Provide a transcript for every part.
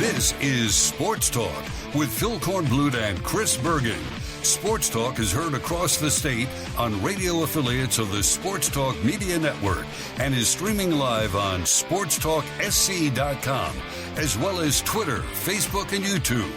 This is Sports Talk with Phil Kornblut and Chris Bergen. Sports Talk is heard across the state on radio affiliates of the Sports Talk Media Network and is streaming live on sportstalksc.com, as well as Twitter, Facebook, and YouTube.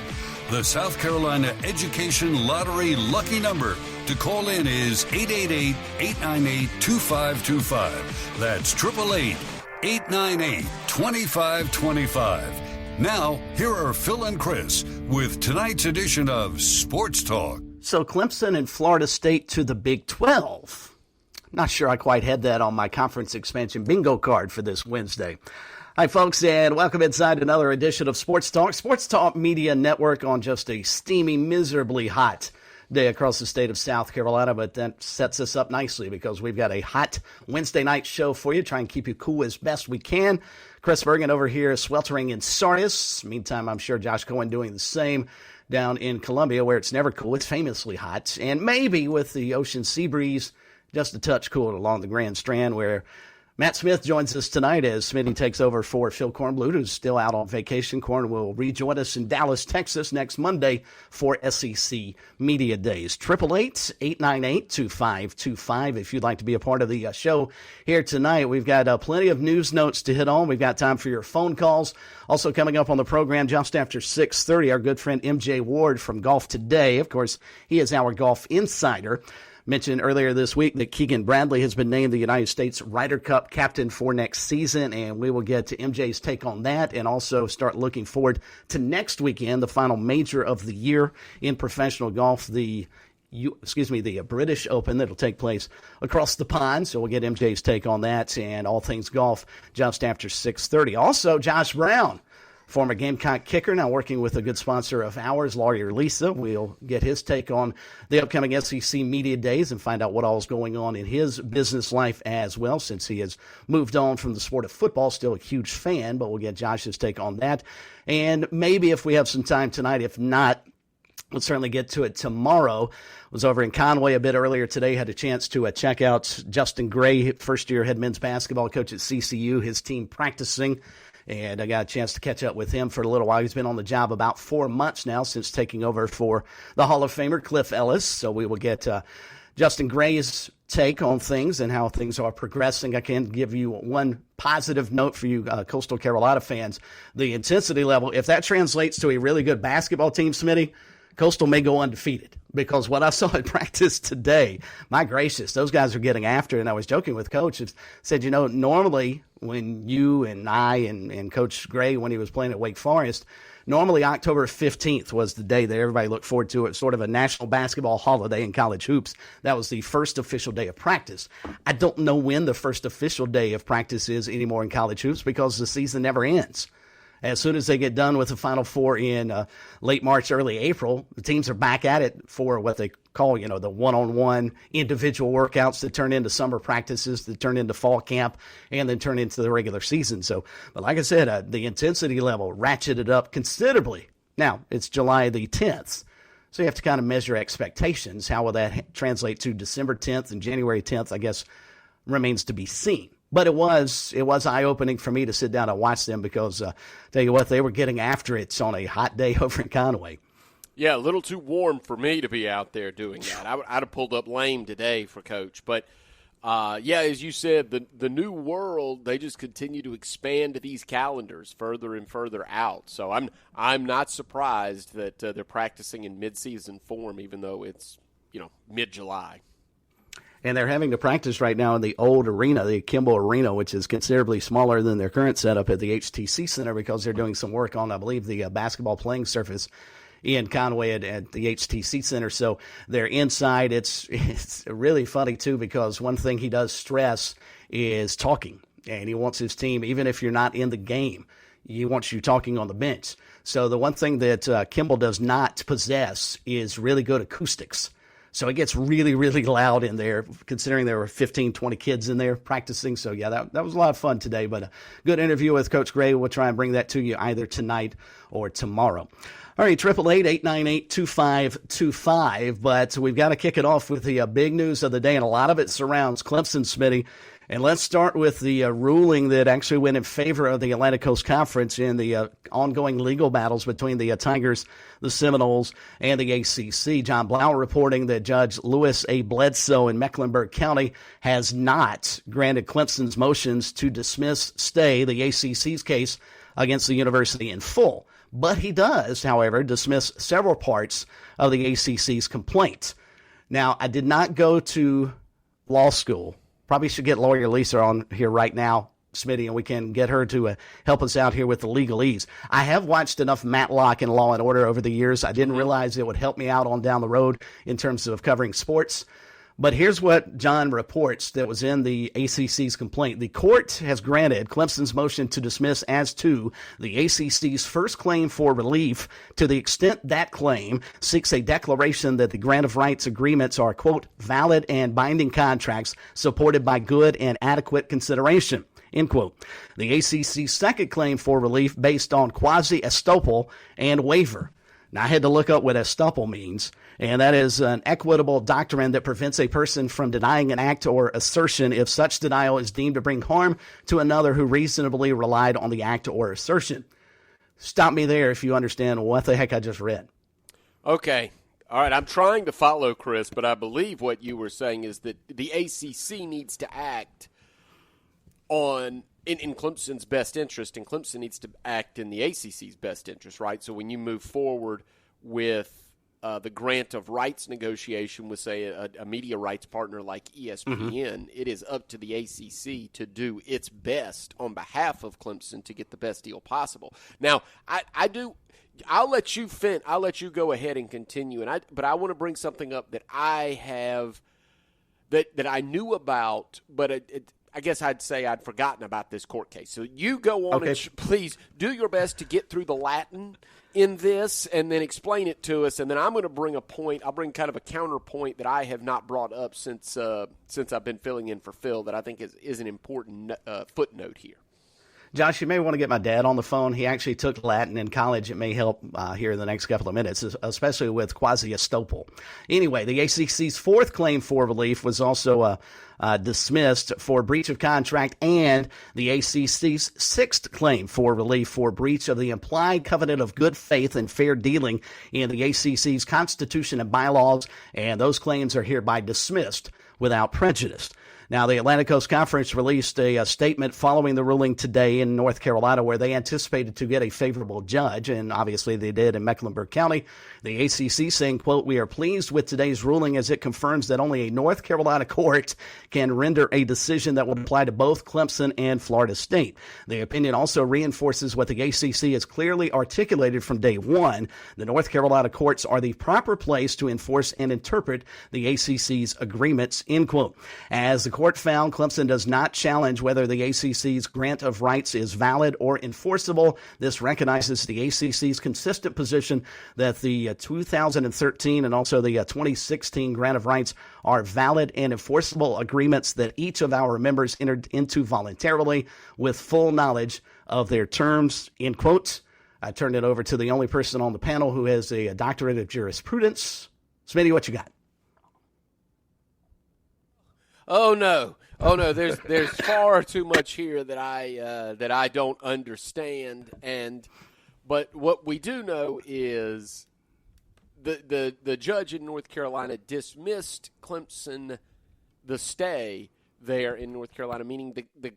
The South Carolina Education Lottery lucky number to call in is 888-898-2525. That's 888-898-2525. Now, here are Phil and Chris with tonight's edition of Sports Talk. So Clemson and Florida State to the Big 12. Not sure I quite had that on my conference expansion bingo card for this Wednesday. Hi, folks, and welcome inside another edition of Sports Talk. Sports Talk Media Network on just a steamy, miserably hot day across the state of South Carolina, but that sets us up nicely because we've got a hot Wednesday night show for you. Try and keep you cool as best we can. Chris Bergen over here sweltering in Sardis. Meantime, I'm sure Josh Cohen doing the same down in Columbia, where it's never cool. It's famously hot. And maybe with the ocean sea breeze, just a touch cool along the Grand Strand, where Matt Smith joins us tonight as Smitty takes over for Phil Kornblut, who's still out on vacation. Korn will rejoin us in Dallas, Texas next Monday for SEC Media Days. 888-898-2525 if you'd like to be a part of the show here tonight. We've got plenty of news notes to hit on. We've got time for your phone calls. Also coming up on the program just after 6:30, our good friend MJ Ward from Golf Today. Of course, he is our golf insider. Mentioned earlier this week that Keegan Bradley has been named the United States Ryder Cup captain for next season, and we will get to MJ's take on that and also start looking forward to next weekend, the final major of the year in professional golf, the British Open that'll take place across the pond. So we'll get MJ's take on that and all things golf just after 6:30. Also, Josh Brown, former Gamecock kicker, now working with a good sponsor of ours, Lawyer Lisa. We'll get his take on the upcoming SEC Media Days and find out what all is going on in his business life as well, since he has moved on from the sport of football. Still a huge fan, but we'll get Josh's take on that. And maybe if we have some time tonight, if not, we'll certainly get to it tomorrow. Was over in Conway a bit earlier today, had a chance to check out Justin Gray, first-year head men's basketball coach at CCU, his team practicing. And I got a chance to catch up with him for a little while. He's been on the job about 4 months now since taking over for the Hall of Famer Cliff Ellis. So we will get Justin Gray's take on things and how things are progressing. I can give you one positive note for you Coastal Carolina fans. The intensity level, if that translates to a really good basketball team, Smitty, Coastal may go undefeated, because what I saw in practice today, my gracious, those guys are getting after it. And I was joking with Coach, said, normally when you and I and Coach Gray, when he was playing at Wake Forest, normally October 15th was the day that everybody looked forward to. It's sort of a national basketball holiday in college hoops. That was the first official day of practice. I don't know when the first official day of practice is anymore in college hoops, because the season never ends. As soon as they get done with the Final Four in late March, early April, the teams are back at it for what they call, the one-on-one individual workouts that turn into summer practices, that turn into fall camp, and then turn into the regular season. So, but like I said, the intensity level ratcheted up considerably. Now, it's July the 10th, so you have to kind of measure expectations. How will that translate to December 10th and January 10th, I guess, remains to be seen. But it was eye-opening for me to sit down and watch them, because, tell you what, they were getting after it on a hot day over in Conway. Yeah, a little too warm for me to be out there doing that. I'd have pulled up lame today for Coach. But, as you said, the new world, they just continue to expand these calendars further and further out. So I'm not surprised that they're practicing in mid-season form, even though it's, mid-July. And they're having to practice right now in the old arena, the Kimball Arena, which is considerably smaller than their current setup at the HTC Center, because they're doing some work on, I believe, the basketball playing surface in Conway at the HTC Center. So they're inside. It's really funny, too, because one thing he does stress is talking. And he wants his team, even if you're not in the game, he wants you talking on the bench. So the one thing that Kimball does not possess is really good acoustics. So it gets really, really loud in there, considering there were 15, 20 kids in there practicing. So, yeah, that was a lot of fun today. But a good interview with Coach Gray. We'll try and bring that to you either tonight or tomorrow. All right, 888-898-2525. But we've got to kick it off with the big news of the day, and a lot of it surrounds Clemson, Smitty. And let's start with the ruling that actually went in favor of the Atlantic Coast Conference in the ongoing legal battles between the Tigers, the Seminoles, and the ACC. John Blau reporting that Judge Lewis A. Bledsoe in Mecklenburg County has not granted Clemson's motions to stay the ACC's case against the university in full. But he does, however, dismiss several parts of the ACC's complaint. Now, I did not go to law school. Probably should get lawyer Lisa on here right now, Smitty, and we can get her to help us out here with the legalese. I have watched enough Matlock and Law and Order over the years. I didn't realize it would help me out on down the road in terms of covering sports. But here's what John reports that was in the ACC's complaint. The court has granted Clemson's motion to dismiss as to the ACC's first claim for relief to the extent that claim seeks a declaration that the grant of rights agreements are, quote, valid and binding contracts supported by good and adequate consideration, end quote. The ACC's second claim for relief based on quasi-estoppel and waiver. Now, I had to look up what estoppel means, and that is an equitable doctrine that prevents a person from denying an act or assertion if such denial is deemed to bring harm to another who reasonably relied on the act or assertion. Stop me there if you understand what the heck I just read. Okay. All right. I'm trying to follow, Chris, but I believe what you were saying is that the ACC needs to act in Clemson's best interest, and Clemson needs to act in the ACC's best interest, right? So when you move forward with the grant of rights negotiation with, say, a media rights partner like ESPN, it is up to the ACC to do its best on behalf of Clemson to get the best deal possible. Now, I'll let you I'll let you go ahead and continue, but I want to bring something up that I have that I knew about, but I guess I'd say I'd forgotten about this court case. So you go on and please do your best to get through the Latin in this and then explain it to us. And then I'm going to bring a point. I'll bring kind of a counterpoint that I have not brought up since I've been filling in for Phil that I think is an important footnote here. Josh, you may want to get my dad on the phone. He actually took Latin in college. It may help here in the next couple of minutes, especially with quasi-estoppel. Anyway, the ACC's fourth claim for relief was also dismissed for breach of contract, and the ACC's sixth claim for relief for breach of the implied covenant of good faith and fair dealing in the ACC's Constitution and bylaws, and those claims are hereby dismissed without prejudice. Now, the Atlantic Coast Conference released a statement following the ruling today in North Carolina where they anticipated to get a favorable judge, and obviously they did in Mecklenburg County. The ACC saying, quote, "We are pleased with today's ruling as it confirms that only a North Carolina court can render a decision that will apply to both Clemson and Florida State. The opinion also reinforces what the ACC has clearly articulated from day one. The North Carolina courts are the proper place to enforce and interpret the ACC's agreements," end quote. As the court found, Clemson does not challenge whether the ACC's grant of rights is valid or enforceable. This recognizes the ACC's consistent position that the 2013 and also the 2016 grant of rights are valid and enforceable agreements that each of our members entered into voluntarily with full knowledge of their terms, end quote. I turned it over to the only person on the panel who has a doctorate of jurisprudence. Smitty, what you got? Oh no! There's far too much here that I don't understand. But what we do know is the judge in North Carolina dismissed Clemson, the stay there in North Carolina, meaning the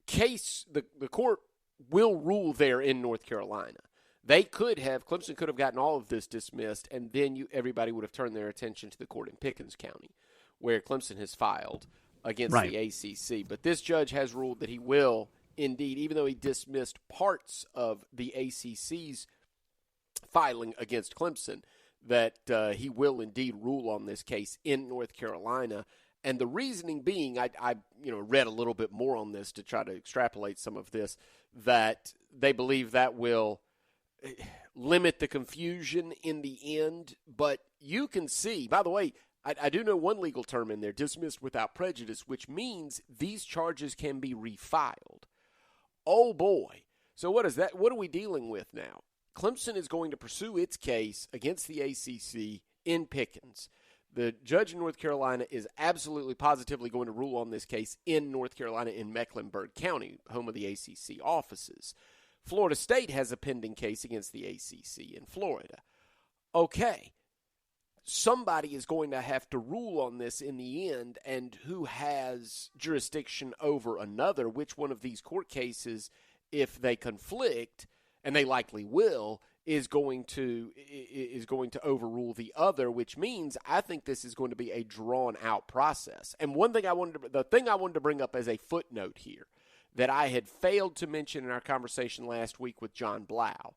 case, the court will rule there in North Carolina. Clemson could have gotten all of this dismissed, and then everybody would have turned their attention to the court in Pickens County, where Clemson has filed against the ACC. But this judge has ruled that he will indeed, even though he dismissed parts of the ACC's filing against Clemson, that he will indeed rule on this case in North Carolina. And the reasoning being, I read a little bit more on this to try to extrapolate some of this, that they believe that will limit the confusion in the end. But you can see, by the way, I do know one legal term in there, dismissed without prejudice, which means these charges can be refiled. Oh, boy. So what is that? What are we dealing with now? Clemson is going to pursue its case against the ACC in Pickens. The judge in North Carolina is absolutely positively going to rule on this case in North Carolina in Mecklenburg County, home of the ACC offices. Florida State has a pending case against the ACC in Florida. Okay, somebody is going to have to rule on this in the end, and who has jurisdiction over another, which one of these court cases, if they conflict, and they likely will, is going to overrule the other, which means I think this is going to be a drawn-out process. And the thing I wanted to bring up as a footnote here that I had failed to mention in our conversation last week with John Blau,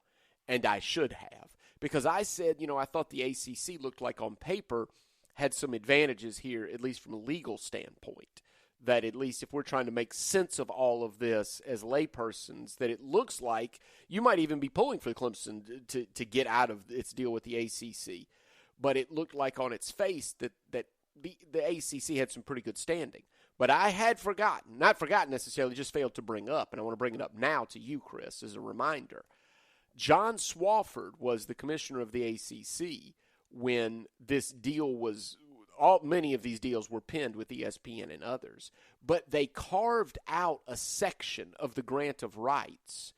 and I should have, because I said, I thought the ACC looked like on paper had some advantages here, at least from a legal standpoint, that at least if we're trying to make sense of all of this as laypersons, that it looks like you might even be pulling for Clemson to get out of its deal with the ACC. But it looked like on its face that the ACC had some pretty good standing. But I had not forgotten necessarily, just failed to bring up, and I want to bring it up now to you, Chris, as a reminder. John Swofford was the commissioner of the ACC when this deal was many of these deals were pinned with ESPN and others, but they carved out a section of the grant of rights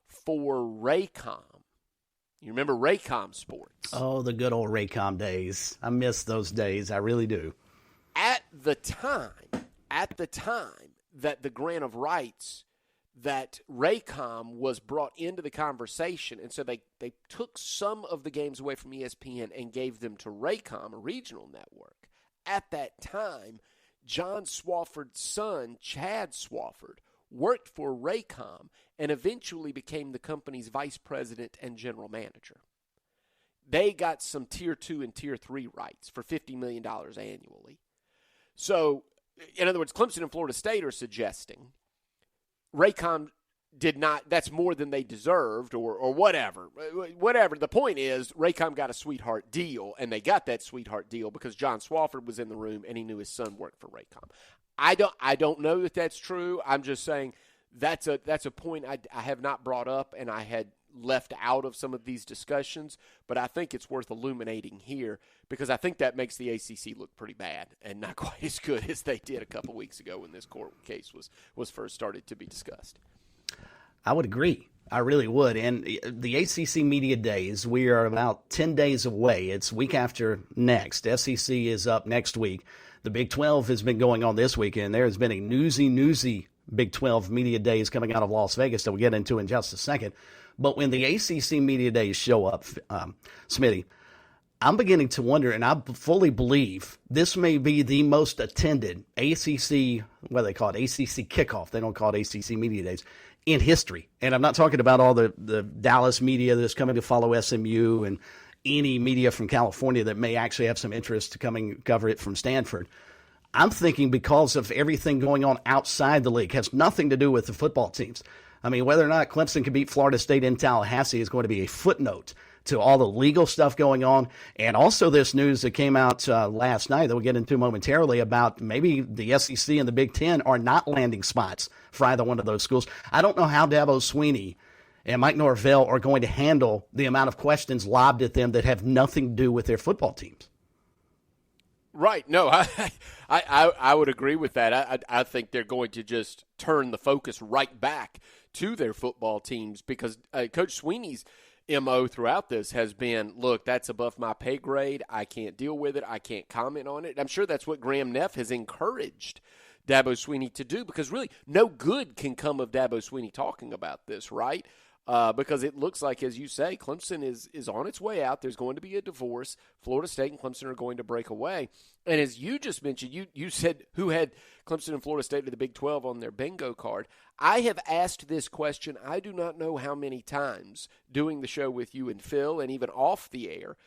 for Raycom. You remember Raycom Sports? Oh, the good old Raycom days. I miss those days. I really do. At the time that the grant of rights, that Raycom was brought into the conversation, and so they took some of the games away from ESPN and gave them to Raycom, a regional network. At that time, John Swofford's son, Chad Swofford, worked for Raycom and eventually became the company's vice president and general manager. They got some Tier 2 and Tier 3 rights for $50 million annually. So, in other words, Clemson and Florida State are suggesting Raycom did not, that's more than they deserved or whatever. Whatever. The point is, Raycom got a sweetheart deal, and they got that sweetheart deal because John Swofford was in the room and he knew his son worked for Raycom. I don't know that that's true. I'm just saying that's a point I have not brought up and I had left out of some of these discussions, but I think it's worth illuminating here because I think that makes the ACC look pretty bad and not quite as good as they did a couple weeks ago when this court case was first started to be discussed. I would agree. I really would. And the ACC Media Days, we are about 10 days away. It's week after next. SEC is up next week. The Big 12 has been going on this weekend. There has been a newsy Big 12 Media Days coming out of Las Vegas that we'll get into in just a second. But when the ACC Media Days show up, Smitty, I'm beginning to wonder, and I fully believe this may be the most attended ACC, what do they call it, ACC kickoff. They don't call it ACC Media Days, in history. And I'm not talking about all the Dallas media that's coming to follow SMU and any media from California that may actually have some interest to coming cover it from Stanford. I'm thinking because of everything going on outside the league, has nothing to do with the football teams. I mean, whether or not Clemson can beat Florida State in Tallahassee is going to be a footnote to all the legal stuff going on. And also this news that came out last night that we'll get into momentarily about maybe the SEC and the Big Ten are not landing spots for either one of those schools. I don't know how Dabo Swinney and Mike Norvell are going to handle the amount of questions lobbed at them that have nothing to do with their football teams. Right. No, I would agree with that. I think they're going to just turn the focus right back to their football teams because Coach Sweeney's MO throughout this has been, look, that's above my pay grade. I can't deal with it. I can't comment on it. I'm sure that's what Graham Neff has encouraged Dabo Swinney to do because really no good can come of Dabo Swinney talking about this, right? Because it looks like, as you say, Clemson is on its way out. There's going to be a divorce. Florida State and Clemson are going to break away. And as you just mentioned, you said who had Clemson and Florida State to the Big 12 on their bingo card. I have asked this question, I do not know how many times, doing the show with you and Phil and even off the air.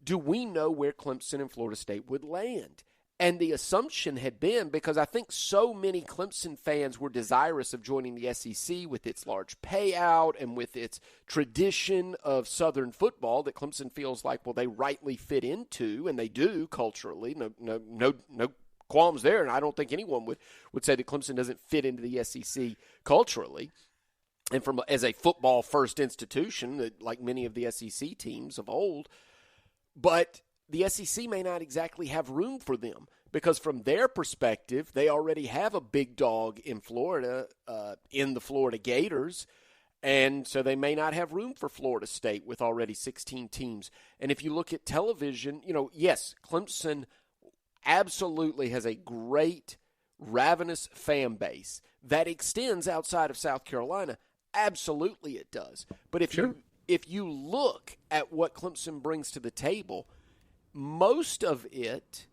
Do we know where Clemson and Florida State would land? And the assumption had been, because I think so many Clemson fans were desirous of joining the SEC with its large payout and with its tradition of Southern football that Clemson feels like, well, they rightly fit into, and they do culturally. No qualms there, and I don't think anyone would say that Clemson doesn't fit into the SEC culturally. And as a football-first institution, like many of the SEC teams of old. But the SEC may not exactly have room for them because from their perspective, they already have a big dog in Florida, in the Florida Gators, and so they may not have room for Florida State with already 16 teams. And if you look at television, yes, Clemson absolutely has a great, ravenous fan base that extends outside of South Carolina. Absolutely it does. But if you look at what Clemson brings to the table, most of it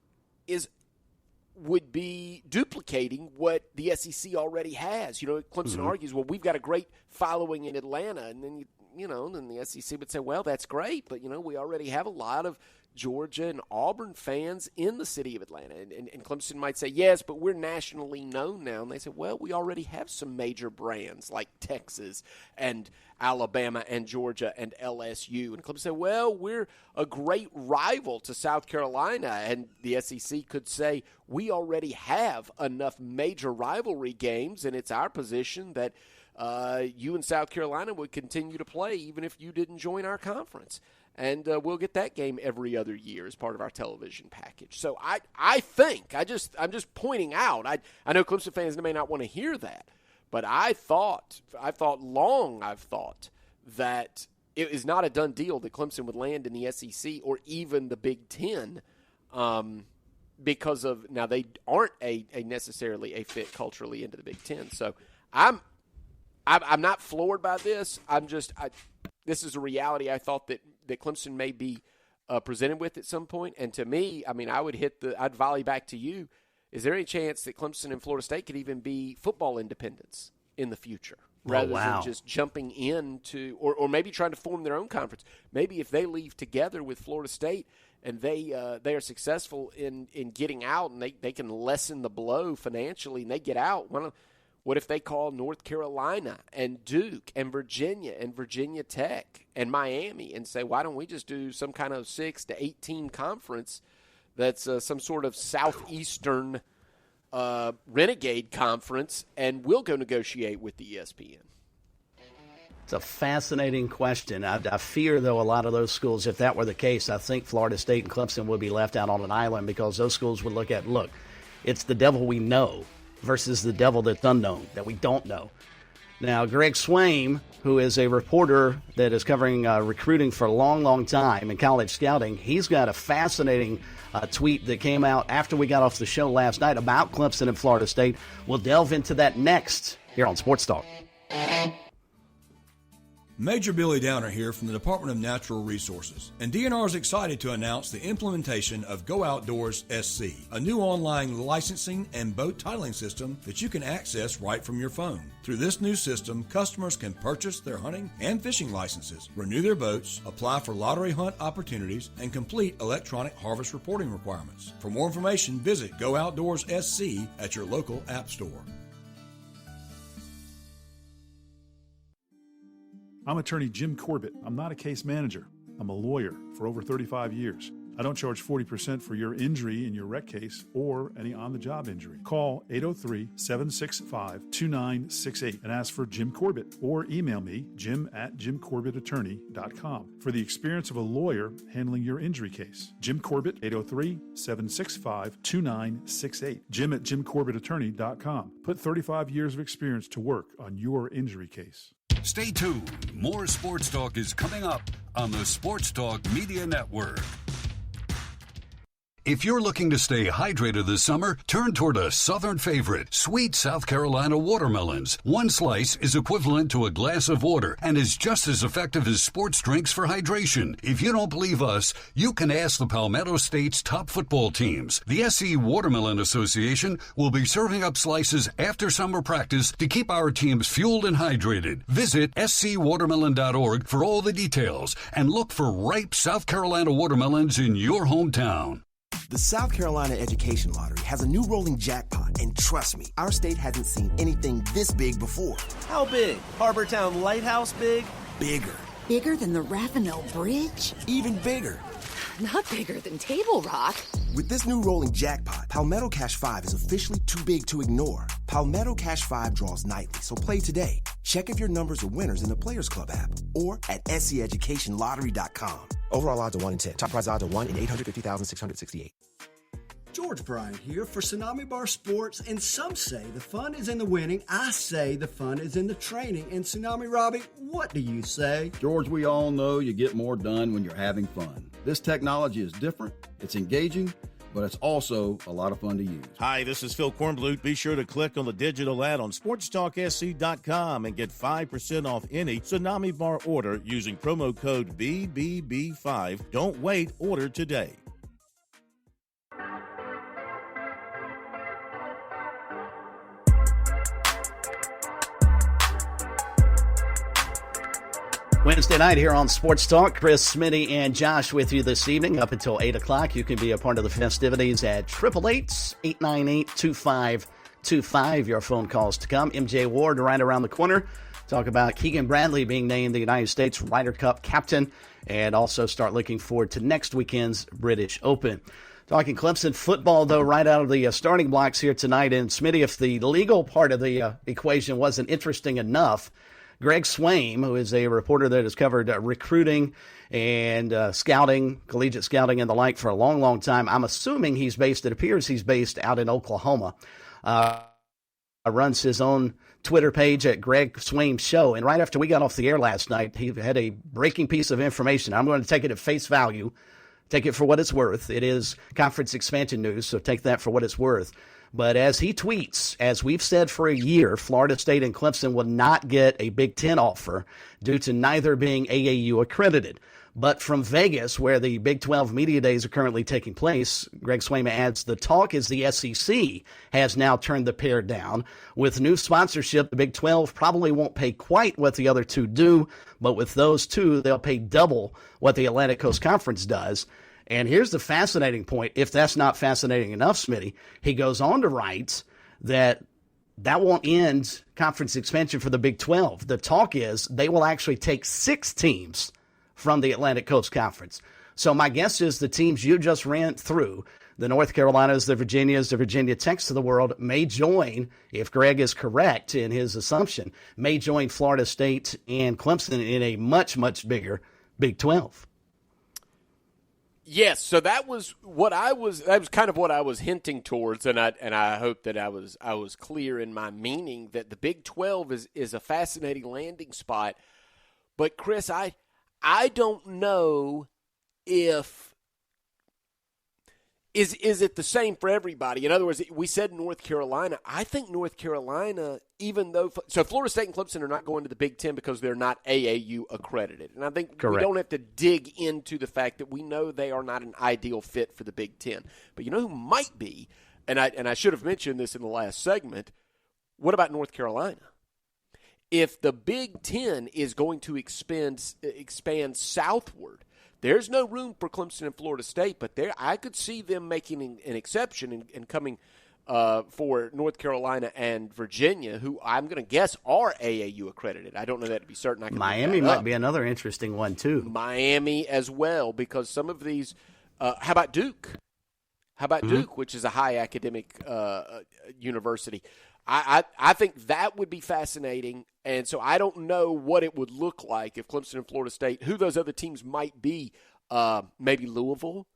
would be duplicating what the SEC already has. Clemson argues, well, we've got a great following in Atlanta, and then then the SEC would say, well, that's great, but we already have a lot of Georgia and Auburn fans in the city of Atlanta. And Clemson might say, yes, but we're nationally known now. And they say, well, we already have some major brands like Texas and Alabama and Georgia and LSU. And Clemson say, well, we're a great rival to South Carolina. And the SEC could say, we already have enough major rivalry games, and it's our position that you and South Carolina would continue to play even if you didn't join our conference. And we'll get that game every other year as part of our television package. So I'm just pointing out. I know Clemson fans may not want to hear that, but I've thought that it is not a done deal that Clemson would land in the SEC or even the Big Ten, because of now they aren't necessarily a fit culturally into the Big Ten. So I'm not floored by this. This is a reality I thought that Clemson may be presented with at some point. And to me, I'd volley back to you. Is there any chance that Clemson and Florida State could even be football independents in the future rather than just jumping into or maybe trying to form their own conference? Maybe if they leave together with Florida State and they are successful in getting out and they can lessen the blow financially and they get out, what if they call North Carolina and Duke and Virginia Tech and Miami and say, why don't we just do some kind of 6 to 8 team conference that's some sort of southeastern renegade conference, and we'll go negotiate with the ESPN? It's a fascinating question. I fear, though, a lot of those schools, if that were the case, I think Florida State and Clemson would be left out on an island because those schools would look, it's the devil we know versus the devil that's unknown, that we don't know. Now, Greg Swaim, who is a reporter that is covering recruiting for a long, long time in college scouting, he's got a fascinating tweet that came out after we got off the show last night about Clemson and Florida State. We'll delve into that next here on Sports Talk. Major Billy Downer here from the Department of Natural Resources, and DNR is excited to announce the implementation of Go Outdoors SC, a new online licensing and boat titling system that you can access right from your phone. Through this new system, customers can purchase their hunting and fishing licenses, renew their boats, apply for lottery hunt opportunities, and complete electronic harvest reporting requirements. For more information, visit Go Outdoors SC at your local app store. I'm attorney Jim Corbett. I'm not a case manager. I'm a lawyer for over 35 years. I don't charge 40% for your injury in your wreck case or any on-the-job injury. Call 803-765-2968 and ask for Jim Corbett or email me, jim@jimcorbettattorney.com, for the experience of a lawyer handling your injury case. Jim Corbett, 803-765-2968. jim@jimcorbettattorney.com. Put 35 years of experience to work on your injury case. Stay tuned. More Sports Talk is coming up on the Sports Talk Media Network. If you're looking to stay hydrated this summer, turn toward a southern favorite, sweet South Carolina watermelons. One slice is equivalent to a glass of water and is just as effective as sports drinks for hydration. If you don't believe us, you can ask the Palmetto State's top football teams. The SC Watermelon Association will be serving up slices after summer practice to keep our teams fueled and hydrated. Visit scwatermelon.org for all the details and look for ripe South Carolina watermelons in your hometown. The South Carolina Education Lottery has a new rolling jackpot, and trust me, our state hasn't seen anything this big before. How big? Harbortown Lighthouse big? Bigger. Bigger than the Ravenel Bridge? Even bigger. Not bigger than Table Rock. With this new rolling jackpot, Palmetto Cash 5 is officially too big to ignore. Palmetto Cash 5 draws nightly, so play today. Check if your numbers are winners in the Players Club app or at SCEducationLottery.com. Overall odds are 1 in 10. Top prize odds are 1 in 850,668. George Bryant here for Tsunami Bar Sports, and some say the fun is in the winning. I say the fun is in the training. And Tsunami Robbie, what do you say? George, we all know you get more done when you're having fun. This technology is different, it's engaging, but it's also a lot of fun to use. Hi, this is Phil Kornblut. Be sure to click on the digital ad on SportsTalkSC.com and get 5% off any Tsunami Bar order using promo code BBB5. Don't wait, order today. Wednesday night here on Sports Talk. Chris, Smitty, and Josh with you this evening up until 8 o'clock. You can be a part of the festivities at 888-898-2525. Your phone calls to come. MJ Ward right around the corner. Talk about Keegan Bradley being named the United States Ryder Cup captain, and also start looking forward to next weekend's British Open. Talking Clemson football, though, right out of the starting blocks here tonight. And Smitty, if the legal part of the equation wasn't interesting enough, Greg Swaim, who is a reporter that has covered recruiting and scouting, collegiate scouting and the like for a long, long time. I'm assuming it appears he's based out in Oklahoma. Runs his own Twitter page at Greg Swaim Show. And right after we got off the air last night, he had a breaking piece of information. I'm going to take it at face value, take it for what it's worth. It is conference expansion news, so take that for what it's worth. But as he tweets, as we've said for a year, Florida State and Clemson will not get a Big Ten offer due to neither being AAU accredited. But from Vegas, where the Big 12 media days are currently taking place, Greg Swaim adds, the talk is the SEC has now turned the pair down. With new sponsorship, the Big 12 probably won't pay quite what the other two do, but with those two, they'll pay double what the Atlantic Coast Conference does. And here's the fascinating point, if that's not fascinating enough, Smitty. He goes on to write that won't end conference expansion for the Big 12. The talk is they will actually take 6 teams from the Atlantic Coast Conference. So my guess is the teams you just ran through, the North Carolinas, the Virginias, the Virginia Techs of the world, may join, if Greg is correct in his assumption, may join Florida State and Clemson in a much, much bigger Big 12. Yes, so that was kind of what I was hinting towards, and I hope that I was clear in my meaning that the Big 12 is a fascinating landing spot. But Chris, I don't know if is it the same for everybody. In other words, we said North Carolina. I think North Carolina, even though Florida State and Clemson are not going to the Big Ten because they're not AAU accredited, and I think Correct. We don't have to dig into the fact that we know they are not an ideal fit for the Big Ten. But you know who might be, and I should have mentioned this in the last segment. What about North Carolina? If the Big Ten is going to expand southward, there's no room for Clemson and Florida State, but I could see them making an exception and coming for North Carolina and Virginia, who I'm going to guess are AAU accredited. I don't know that to be certain. Miami might be another interesting one, too. Miami as well, because some of these how about Duke? How about Duke, which is a high academic university? I think that would be fascinating, and so I don't know what it would look like if Clemson and Florida State, who those other teams might be, maybe Louisville.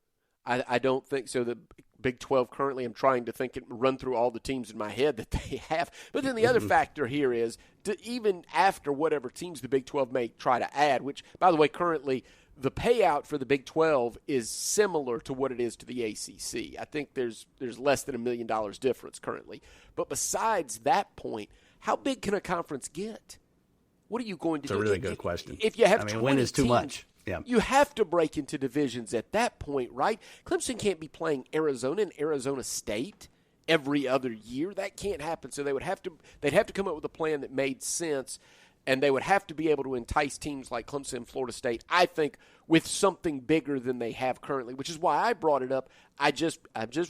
I don't think so. The Big 12 currently, I'm trying to think and run through all the teams in my head that they have. But then the other factor here is, even after whatever teams the Big 12 may try to add, which, by the way, currently – the payout for the Big 12 is similar to what it is to the ACC. I think there's less than $1 million difference currently. But besides that point, how big can a conference get? What are you going to do? It's a really good question. If you have 20 when is too teams, much? Yeah. You have to break into divisions at that point, right? Clemson can't be playing Arizona and Arizona State every other year. That can't happen. So they'd have to come up with a plan that made sense. And they would have to be able to entice teams like Clemson and Florida State, I think, with something bigger than they have currently, which is why I brought it up. I'm just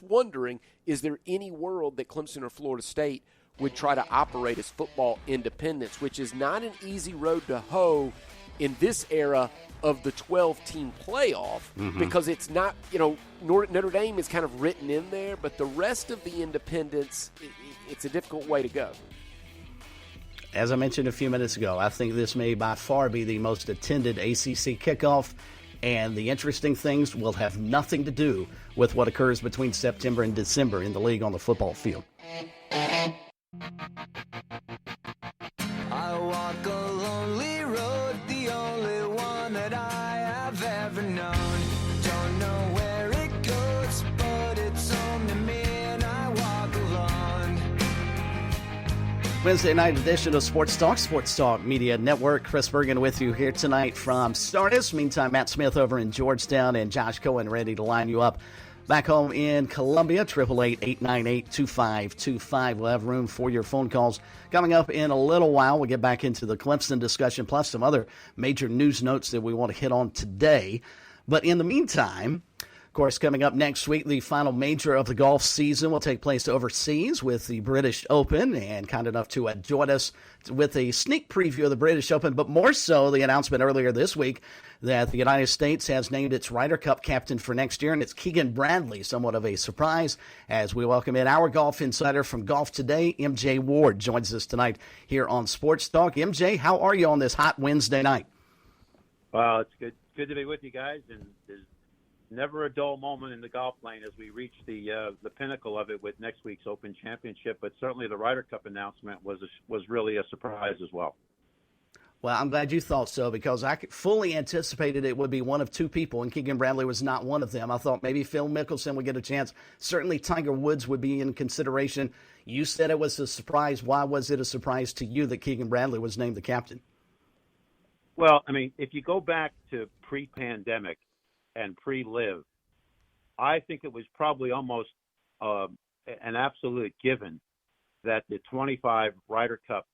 wondering, is there any world that Clemson or Florida State would try to operate as football independents, which is not an easy road to hoe in this era of the 12-team playoff, because it's not, Notre Dame is kind of written in there, but the rest of the independents, it's a difficult way to go. As I mentioned a few minutes ago, I think this may by far be the most attended ACC kickoff, and the interesting things will have nothing to do with what occurs between September and December in the league on the football field. I walk a lonely road, the only one that I have ever known. Don't know where it goes, but it's home to me, and I walk alone. Wednesday night edition of Sports Talk Media Network. Chris Bergen with you here tonight from Stardust. Meantime, Matt Smith over in Georgetown and Josh Cohen ready to line you up back home in Columbia. 888-898-2525. We'll have room for your phone calls coming up in a little while. We'll get back into the Clemson discussion, plus some other major news notes that we want to hit on today. But in the meantime, of course, coming up next week, the final major of the golf season will take place overseas with the British Open, and kind enough to join us with a sneak preview of the British Open, but more so the announcement earlier this week that the United States has named its Ryder Cup captain for next year, and it's Keegan Bradley, somewhat of a surprise, as we welcome in our golf insider from Golf Today, MJ Ward, joins us tonight here on Sports Talk. MJ, how are you on this hot Wednesday night? Well, it's good to be with you guys, and there's never a dull moment in the golf lane as we reach the pinnacle of it with next week's Open Championship. But certainly the Ryder Cup announcement was really a surprise as well. Well, I'm glad you thought so, because I fully anticipated it would be one of two people, and Keegan Bradley was not one of them. I thought maybe Phil Mickelson would get a chance. Certainly Tiger Woods would be in consideration. You said it was a surprise. Why was it a surprise to you that Keegan Bradley was named the captain? Well, I mean, if you go back to pre-pandemic and pre-live, I think it was probably almost an absolute given that the 25 Ryder Cup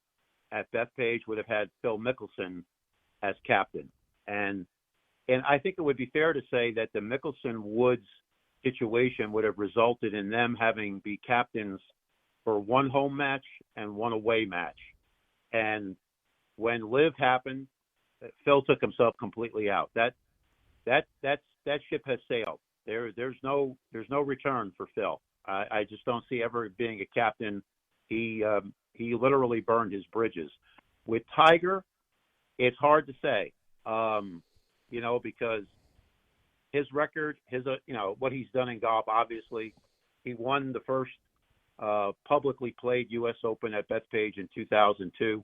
at Bethpage would have had Phil Mickelson as captain. And I think it would be fair to say that the Mickelson-Woods situation would have resulted in them having be captains for one home match and one away match. And when Live happened, Phil took himself completely out. That ship has sailed. There's no return for Phil. I just don't see ever being a captain. He literally burned his bridges. With Tiger, it's hard to say, because his record, what he's done in golf. Obviously, he won the first publicly played U.S. Open at Bethpage in 2002.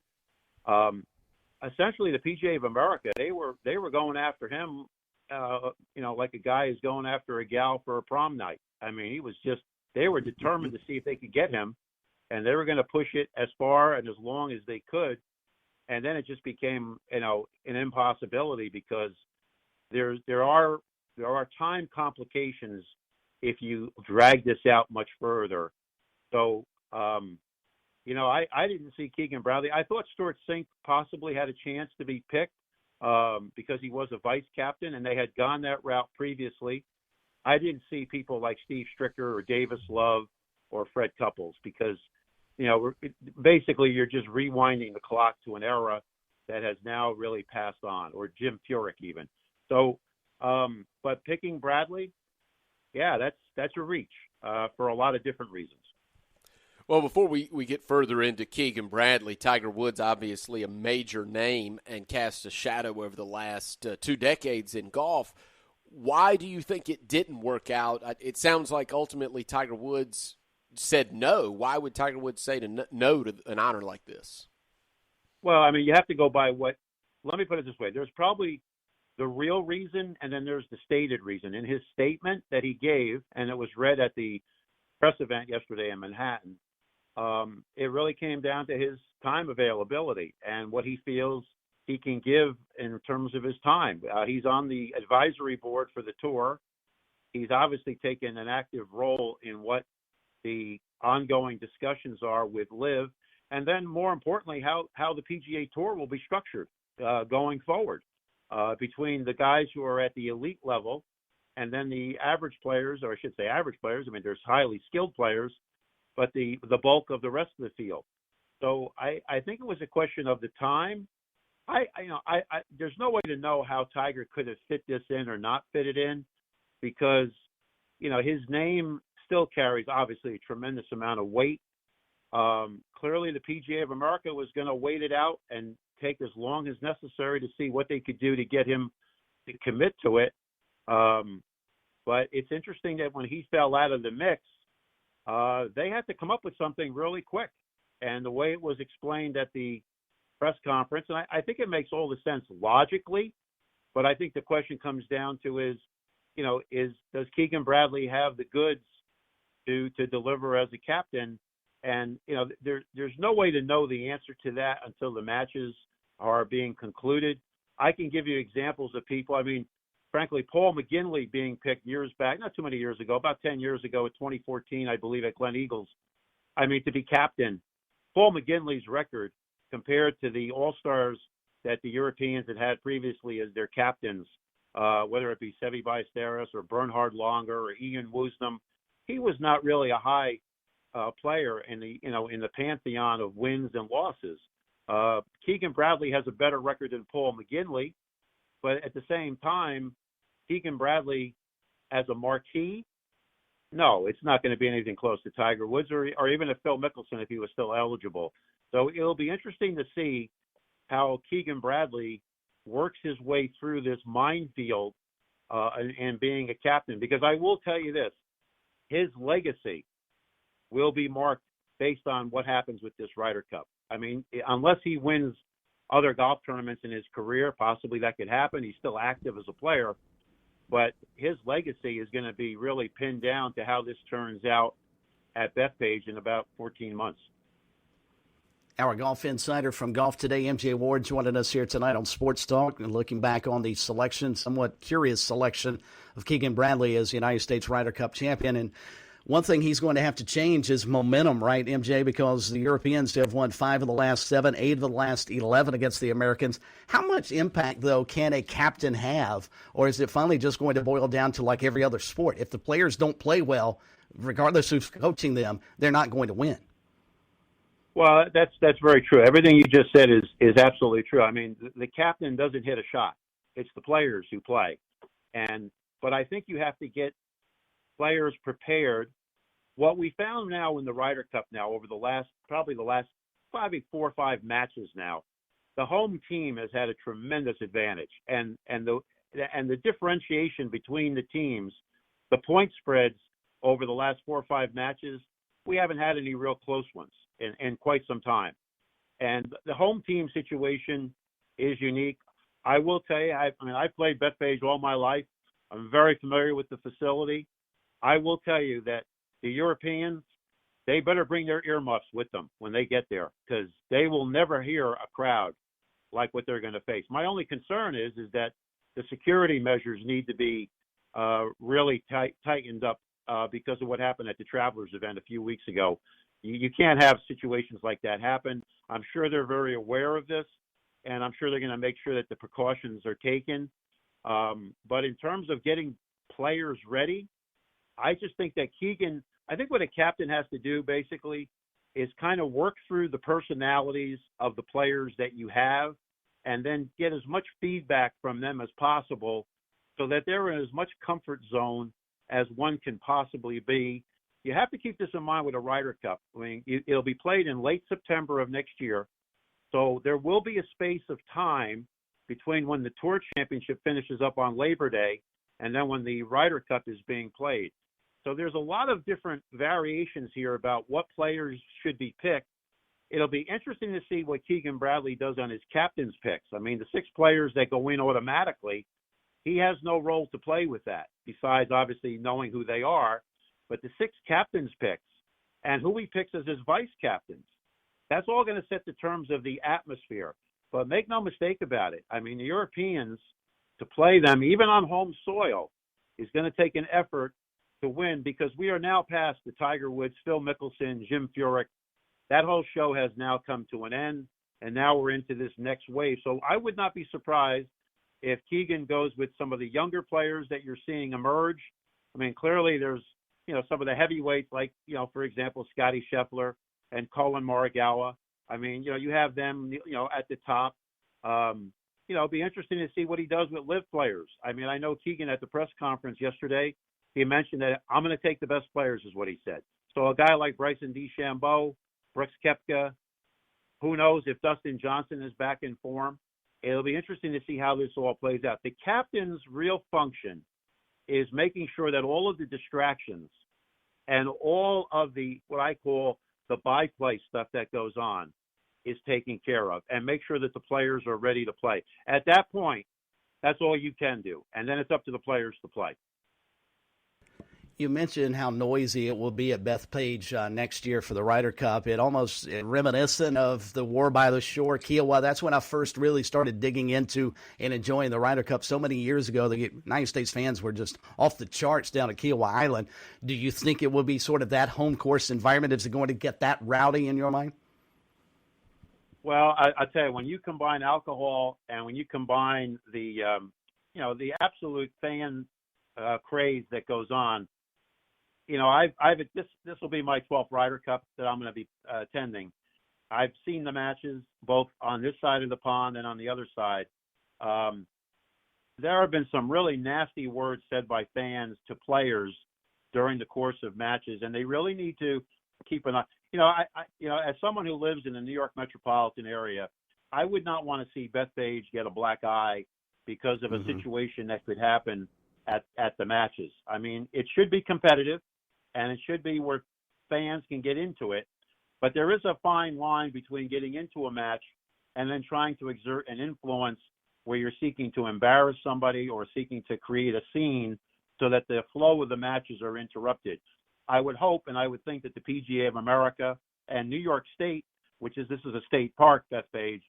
Essentially, the PGA of America, they were going after him. Like a guy is going after a gal for a prom night. I mean, they were determined to see if they could get him, and they were going to push it as far and as long as they could. And then it just became, an impossibility, because there are time complications if you drag this out much further. So, I didn't see Keegan Bradley. I thought Stuart Sink possibly had a chance to be picked, because he was a vice captain and they had gone that route previously. I didn't see people like Steve Stricker or Davis Love or Fred Couples, because, basically you're just rewinding the clock to an era that has now really passed on, or Jim Furyk even. So, but picking Bradley, yeah, that's a reach for a lot of different reasons. Well, before we get further into Keegan Bradley, Tiger Woods, obviously a major name and cast a shadow over the last 2 decades in golf. Why do you think it didn't work out? It sounds like ultimately Tiger Woods said no. Why would Tiger Woods say no to an honor like this? Well, I mean, you have to go by let me put it this way. There's probably the real reason, and then there's the stated reason. In his statement that he gave, and it was read at the press event yesterday in Manhattan, it really came down to his time availability and what he feels he can give in terms of his time. He's on the advisory board for the tour. He's obviously taken an active role in what the ongoing discussions are with Liv, and then more importantly, how the PGA Tour will be structured going forward between the guys who are at the elite level and then the average players, or I should say average players. I mean, there's highly skilled players, but the bulk of the rest of the field. So I think it was a question of the time. There's no way to know how Tiger could have fit this in or not fit it in, because, his name still carries obviously a tremendous amount of weight. Clearly, the PGA of America was going to wait it out and take as long as necessary to see what they could do to get him to commit to it. But it's interesting that when he fell out of the mix, they had to come up with something really quick. And the way it was explained at the press conference, and I think it makes all the sense logically, but I think the question comes down to is, does Keegan Bradley have the goods to deliver as a captain? And, there's no way to know the answer to that until the matches are being concluded. I can give you examples of people. I mean, frankly, Paul McGinley being picked years back, not too many years ago, about 10 years ago in 2014, I believe, at Glen Eagles. I mean, to be captain, Paul McGinley's record compared to the All-Stars that the Europeans had previously as their captains, whether it be Seve Ballesteros or Bernhard Langer or Ian Woosnam, he was not really a high player in the pantheon of wins and losses. Keegan Bradley has a better record than Paul McGinley, but at the same time, Keegan Bradley as a marquee, no, it's not going to be anything close to Tiger Woods or even if Phil Mickelson if he was still eligible. So it'll be interesting to see how Keegan Bradley works his way through this minefield and being a captain, because I will tell you this, his legacy will be marked based on what happens with this Ryder Cup. I mean, unless he wins other golf tournaments in his career, possibly that could happen. He's still active as a player, but his legacy is going to be really pinned down to how this turns out at Bethpage in about 14 months. Our golf insider from Golf Today, MJ Ward, joining us here tonight on Sports Talk and looking back on the somewhat curious selection of Keegan Bradley as United States Ryder Cup champion. And one thing he's going to have to change is momentum, right, MJ, because the Europeans have won 5 of the last 7, 8 of the last 11 against the Americans. How much impact, though, can a captain have? Or is it finally just going to boil down to like every other sport? If the players don't play well, regardless who's coaching them, they're not going to win. Well, that's very true. Everything you just said is absolutely true. I mean, the captain doesn't hit a shot. It's the players who play. But I think you have to get players prepared. What we found now in the Ryder Cup now over the last 4 or 5 matches now, the home team has had a tremendous advantage. And the differentiation between the teams, the point spreads over the last 4 or 5 matches, we haven't had any real close ones in quite some time. And the home team situation is unique. I will tell you, I've played Bethpage all my life. I'm very familiar with the facility. I will tell you that the Europeans, they better bring their earmuffs with them when they get there, because they will never hear a crowd like what they're going to face. My only concern is that the security measures need to be really tightened up because of what happened at the Travelers event a few weeks ago. You can't have situations like that happen. I'm sure they're very aware of this, and I'm sure they're going to make sure that the precautions are taken. But in terms of getting players ready, I just think that Keegan, I think what a captain has to do basically is kind of work through the personalities of the players that you have and then get as much feedback from them as possible so that they're in as much comfort zone as one can possibly be. You have to keep this in mind with a Ryder Cup. I mean, it'll be played in late September of next year. So there will be a space of time between when the Tour Championship finishes up on Labor Day and then when the Ryder Cup is being played. So there's a lot of different variations here about what players should be picked. It'll be interesting to see what Keegan Bradley does on his captain's picks. I mean, the 6 players that go in automatically, he has no role to play with that, besides obviously knowing who they are. But the 6 captain's picks and who he picks as his vice captains, that's all going to set the terms of the atmosphere. But make no mistake about it. I mean, the Europeans, to play them, even on home soil, is going to take an effort to win, because we are now past the Tiger Woods, Phil Mickelson, Jim Furyk. That whole show has now come to an end, and now we're into this next wave. So I would not be surprised if Keegan goes with some of the younger players that you're seeing emerge. I mean, clearly there's, some of the heavyweights like, for example, Scotty Scheffler and Colin Morikawa. I mean, you have them, at the top. It'll be interesting to see what he does with live players. I mean, I know Keegan at the press conference yesterday, he mentioned that I'm going to take the best players, is what he said. So a guy like Bryson DeChambeau, Brooks Koepka. Who knows if Dustin Johnson is back in form? It'll be interesting to see how this all plays out. The captain's real function is making sure that all of the distractions and all of the, what I call the byplay stuff that goes on, is taken care of, and make sure that the players are ready to play. At that point, that's all you can do. And then it's up to the players to play. You mentioned how noisy it will be at Bethpage next year for the Ryder Cup. It almost reminiscent of the War by the Shore, Kiowa. That's when I first really started digging into and enjoying the Ryder Cup so many years ago. The United States fans were just off the charts down at Kiowa Island. Do you think it will be sort of that home course environment? Is it going to get that rowdy in your mind? Well, I tell you, when you combine alcohol and when you combine the, the absolute fan craze that goes on, this will be my 12th Ryder Cup that I'm going to be attending. I've seen the matches both on this side of the pond and on the other side. There have been some really nasty words said by fans to players during the course of matches, and they really need to keep an eye. As someone who lives in the New York metropolitan area, I would not want to see Bethpage get a black eye because of a situation that could happen at the matches. I mean, it should be competitive, and it should be where fans can get into it. But there is a fine line between getting into a match and then trying to exert an influence where you're seeking to embarrass somebody or seeking to create a scene so that the flow of the matches are interrupted. I would hope and I would think that the PGA of America and New York State, this is a state park, Bethpage,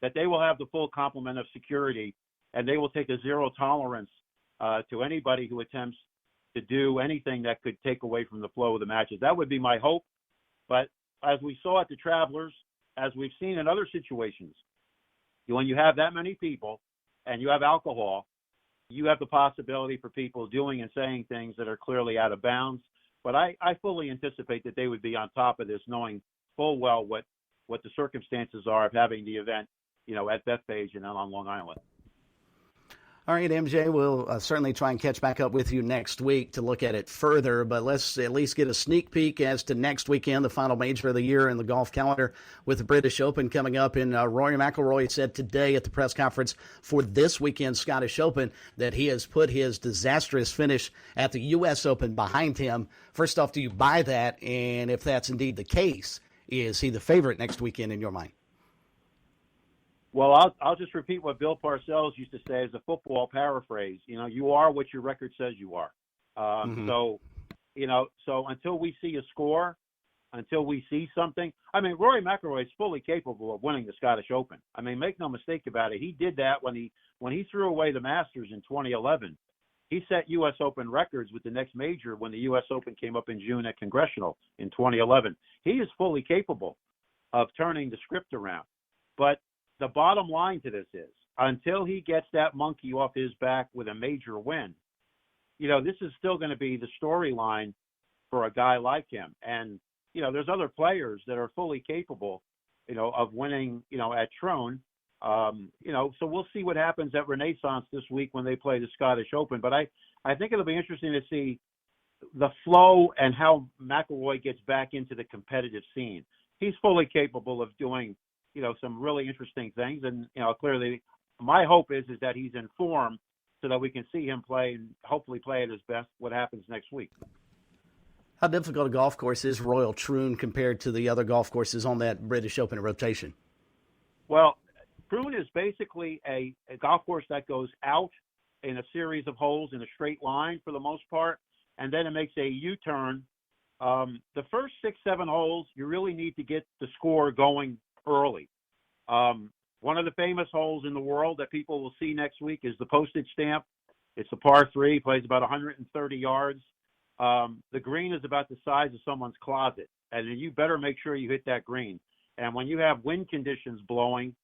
that they will have the full complement of security, and they will take a zero tolerance to anybody who attempts to do anything that could take away from the flow of the matches. That would be my hope. But as we saw at the Travelers, as we've seen in other situations, when you have that many people and you have alcohol, you have the possibility for people doing and saying things that are clearly out of bounds. But I fully anticipate that they would be on top of this, knowing full well what the circumstances are of having the event, at Bethpage and on Long Island. All right, MJ, we'll certainly try and catch back up with you next week to look at it further, but let's at least get a sneak peek as to next weekend, the final major of the year in the golf calendar with the British Open coming up. And Rory McIlroy said today at the press conference for this weekend's Scottish Open that he has put his disastrous finish at the U.S. Open behind him. First off, do you buy that? And if that's indeed the case, is he the favorite next weekend in your mind? Well, I'll just repeat what Bill Parcells used to say as a football paraphrase. You are what your record says you are. So until we see a score, until we see something, Rory McIlroy is fully capable of winning the Scottish Open. Make no mistake about it. He did that when he threw away the Masters in 2011. He set U.S. Open records with the next major when the U.S. Open came up in June at Congressional in 2011. He is fully capable of turning the script around. But the bottom line to this is, until he gets that monkey off his back with a major win, this is still going to be the storyline for a guy like him. And, there's other players that are fully capable, of winning, at Troon. So we'll see what happens at Renaissance this week when they play the Scottish Open. But I think it'll be interesting to see the flow and how McIlroy gets back into the competitive scene. He's fully capable of doing some really interesting things. And, clearly my hope is that he's in form so that we can see him play and hopefully play at his best what happens next week. How difficult a golf course is Royal Troon compared to the other golf courses on that British Open rotation? Well, Troon is basically a golf course that goes out in a series of holes in a straight line for the most part, and then it makes a U-turn. The first 6-7 holes, you really need to get the score going early. One of the famous holes in the world that people will see next week is the Postage Stamp. It's a par 3, plays about 130 yards. The green is about the size of someone's closet, and you better make sure you hit that green. And when you have wind conditions blowing,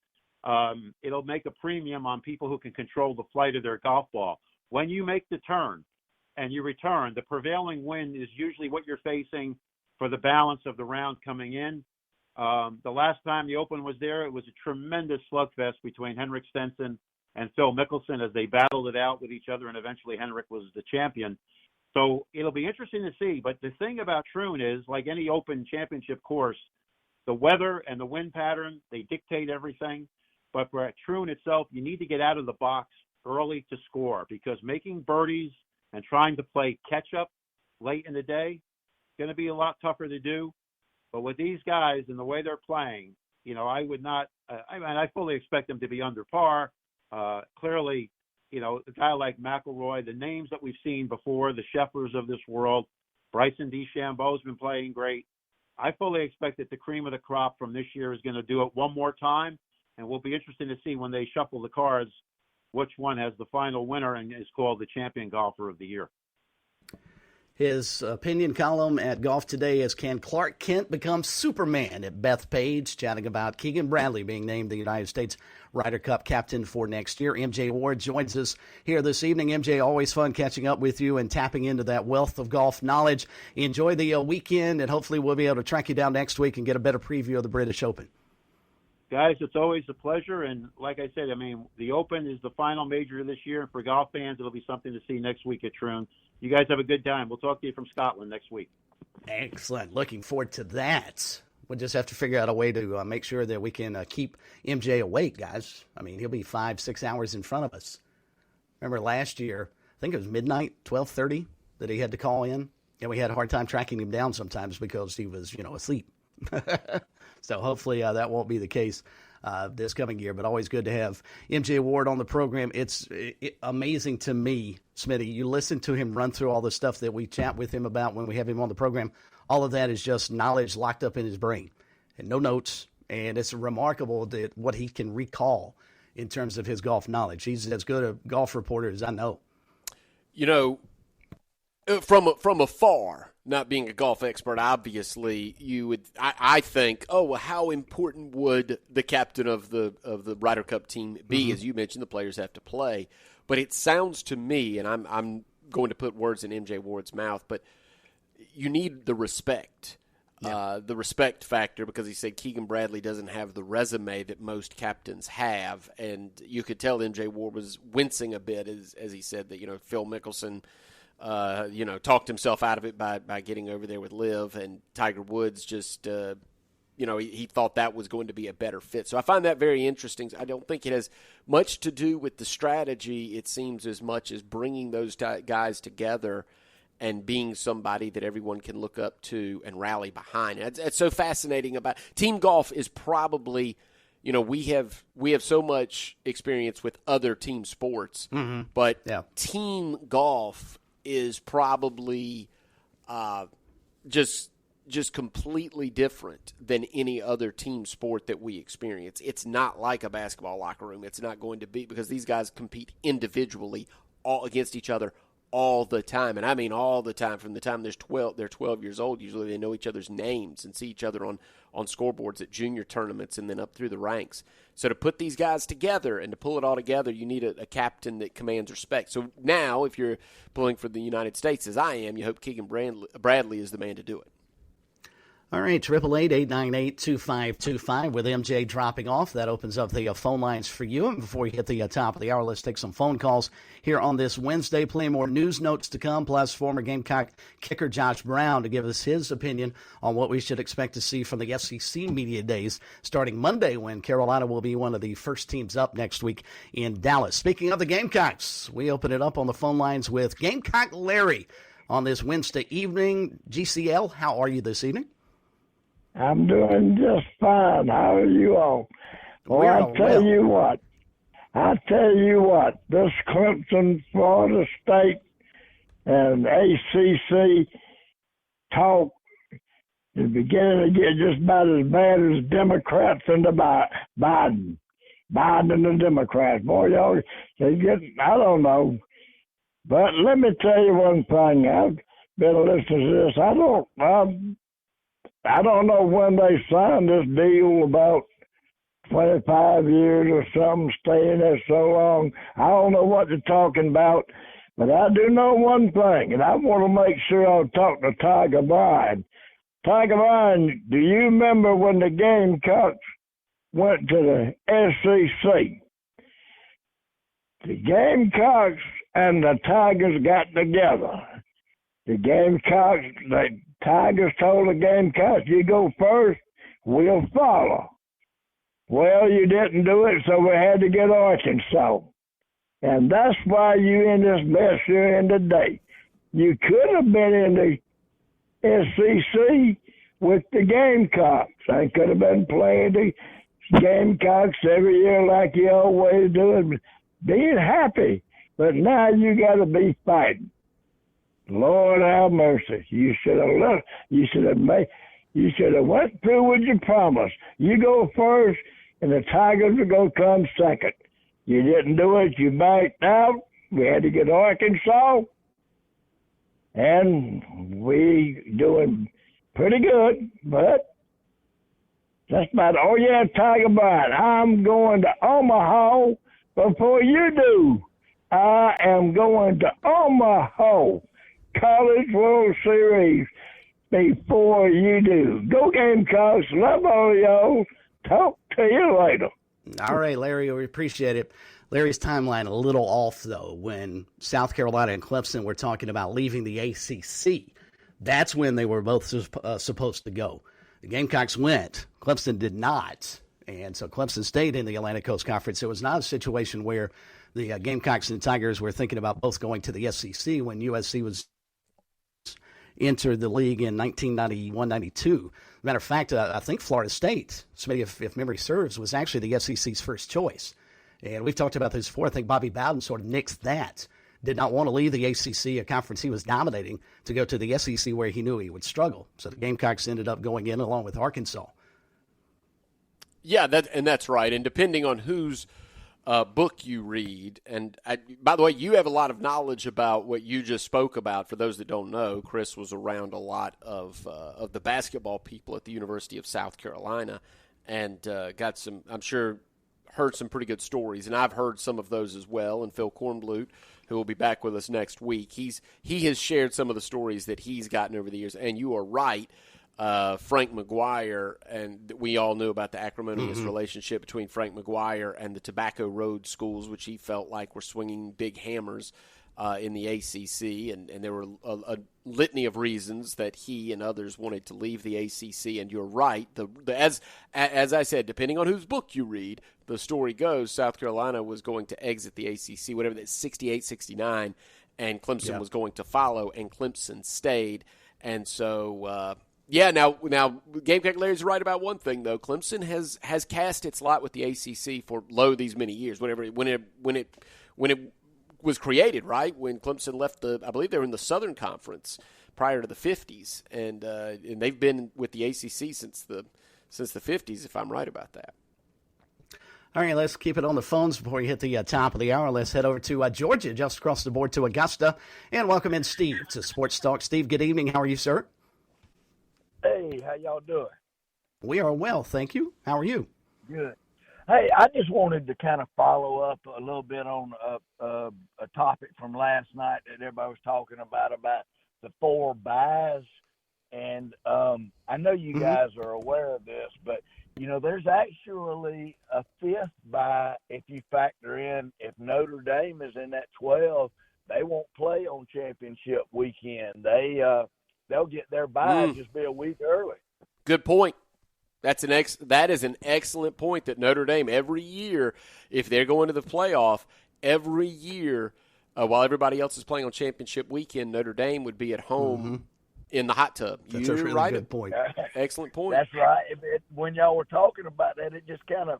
it'll make a premium on people who can control the flight of their golf ball. When you make the turn and you return, the prevailing wind is usually what you're facing for the balance of the round coming in. The last time the Open was there, it was a tremendous slugfest between Henrik Stenson and Phil Mickelson as they battled it out with each other, and eventually Henrik was the champion. So it'll be interesting to see. But the thing about Troon is, like any Open championship course, the weather and the wind pattern, they dictate everything. But for Troon itself, you need to get out of the box early to score, because making birdies and trying to play catch-up late in the day is going to be a lot tougher to do. But with these guys and the way they're playing, I would not I fully expect them to be under par. Clearly, a guy like McIlroy, the names that we've seen before, the Schefflers of this world, Bryson DeChambeau's been playing great. I fully expect that the cream of the crop from this year is going to do it one more time, and we'll be interested to see when they shuffle the cards which one has the final winner and is called the champion golfer of the year. His opinion column at Golf Today is, can Clark Kent become Superman? At Beth Page, chatting about Keegan Bradley being named the United States Ryder Cup captain for next year. MJ Ward joins us here this evening. MJ, always fun catching up with you and tapping into that wealth of golf knowledge. Enjoy the weekend, and hopefully we'll be able to track you down next week and get a better preview of the British Open. Guys, it's always a pleasure, and like I said, the Open is the final major this year, and for golf fans, it'll be something to see next week at Troon. You guys have a good time. We'll talk to you from Scotland next week. Excellent. Looking forward to that. We'll just have to figure out a way to make sure that we can keep MJ awake, guys. He'll be 5-6 hours in front of us. Remember last year, I think it was midnight, 12:30, that he had to call in, and we had a hard time tracking him down sometimes because he was, asleep. So hopefully that won't be the case this coming year, but always good to have MJ Ward on the program. It's amazing to me, Smitty, you listen to him run through all the stuff that we chat with him about when we have him on the program. All of that is just knowledge locked up in his brain and no notes, and it's remarkable that what he can recall in terms of his golf knowledge. He's as good a golf reporter as I know. From afar, not being a golf expert, obviously, I think, how important would the captain of the Ryder Cup team be? Mm-hmm. As you mentioned, the players have to play. But it sounds to me, and I'm going to put words in MJ Ward's mouth, but you need the respect. Yeah. The respect factor, because he said Keegan Bradley doesn't have the resume that most captains have. And you could tell MJ Ward was wincing a bit as he said that, Phil Mickelson – talked himself out of it by getting over there with Liv, and Tiger Woods just, he thought that was going to be a better fit. So I find that very interesting. I don't think it has much to do with the strategy, it seems, as much as bringing those guys together and being somebody that everyone can look up to and rally behind. It's so fascinating about team golf is probably, we have so much experience with other team sports, mm-hmm. but team golf is probably just completely different than any other team sport that we experience. It's not like a basketball locker room. It's not going to be, because these guys compete individually all against each other all the time. And I mean all the time. From the time they're 12 years old, usually they know each other's names and see each other on scoreboards at junior tournaments and then up through the ranks. So to put these guys together and to pull it all together, you need a captain that commands respect. So now, if you're pulling for the United States, as I am, you hope Keegan Bradley is the man to do it. All right, 888-898-2525 with MJ dropping off. That opens up the phone lines for you. And before we hit the top of the hour, let's take some phone calls here on this Wednesday. Plenty more news notes to come, plus former Gamecock kicker Josh Brown to give us his opinion on what we should expect to see from the SEC Media Days starting Monday, when Carolina will be one of the first teams up next week in Dallas. Speaking of the Gamecocks, we open it up on the phone lines with Gamecock Larry on this Wednesday evening. GCL, how are you this evening? I'm doing just fine. How are you all? Well, I tell you what, this Clemson, Florida State, and ACC talk is beginning to get just about as bad as Democrats and the Biden and the Democrats. Boy, y'all, I don't know. But let me tell you one thing. I've been listening to this. I don't know when they signed this deal about 25 years or something, staying there so long. I don't know what they're talking about, but I do know one thing, and I want to make sure I'll talk to Tiger Bryan. Tiger Bryan, do you remember when the Gamecocks went to the SEC? The Gamecocks and the Tigers got together. The Tigers told the Gamecocks, you go first, we'll follow. Well, you didn't do it, so we had to get Arkansas. And that's why you in this mess you're in today. You could have been in the SEC with the Gamecocks. I could have been playing the Gamecocks every year like you always do, and being happy. But now you got to be fighting. Lord have mercy. You should have looked. You should have went through with your promise. You go first, and the Tigers will go come second. You didn't do it. You backed out. We had to get Arkansas, and we doing pretty good. But that's about it. Oh yeah, Tiger Bryant. I'm going to Omaha before you do. I am going to Omaha College World Series before you do. Go Gamecocks. Love all of y'all. Talk to you later. All right, Larry, we appreciate it. Larry's timeline a little off, though. When South Carolina and Clemson were talking about leaving the ACC, that's when they were both supposed to go. The Gamecocks went. Clemson did not. And so Clemson stayed in the Atlantic Coast Conference. It was not a situation where the Gamecocks and Tigers were thinking about both going to the SEC when USC was entered the league in 1991-92. Matter of fact, I think Florida State, if memory serves, was actually the SEC's first choice. And we've talked about this before. I think Bobby Bowden sort of nixed that. Did not want to leave the ACC, a conference he was dominating, to go to the SEC where he knew he would struggle. So the Gamecocks ended up going in along with Arkansas. Yeah, that's right. And depending on whose book you read, and by the way, you have a lot of knowledge about what you just spoke about. For those that don't know, Chris was around a lot of the basketball people at the University of South Carolina, and got some, I'm sure, heard some pretty good stories, and I've heard some of those as well. And Phil Kornblut, who will be back with us next week, he has shared some of the stories that he's gotten over the years. And you are right. Frank McGuire, and we all knew about the acrimonious relationship between Frank McGuire and the Tobacco Road schools, which he felt like were swinging big hammers in the ACC, and there were a litany of reasons that he and others wanted to leave the ACC. And you're right, as I said, depending on whose book you read, the story goes South Carolina was going to exit the ACC, whatever that 68-69, and Clemson was going to follow, and Clemson stayed. And so yeah, now Gamecock Larry's right about one thing, though. Clemson has cast its lot with the ACC for these many years. When it was created, right? When Clemson left I believe they were in the Southern Conference prior to the 50s, and they've been with the ACC since the 50s, if I'm right about that. All right, let's keep it on the phones before we hit the top of the hour. Let's head over to Georgia, just across the board to Augusta, and welcome in Steve to Sports Talk. Steve, good evening. How are you, sir? Hey, how y'all doing? We are well, thank you. How are you? Good. Hey, I just wanted to kind of follow up a little bit on a topic from last night that everybody was talking about the 4 buys. And I know you guys are aware of this, but, there's actually a 5th buy if you factor in if Notre Dame is in that 12, they won't play on championship weekend. They'll get their bye just be a week early. Good point. That is an excellent point that Notre Dame, every year, if they're going to the playoff, every year, while everybody else is playing on championship weekend, Notre Dame would be at home in the hot tub. That's a really good point. Excellent point. That's right. When y'all were talking about that, it just kind of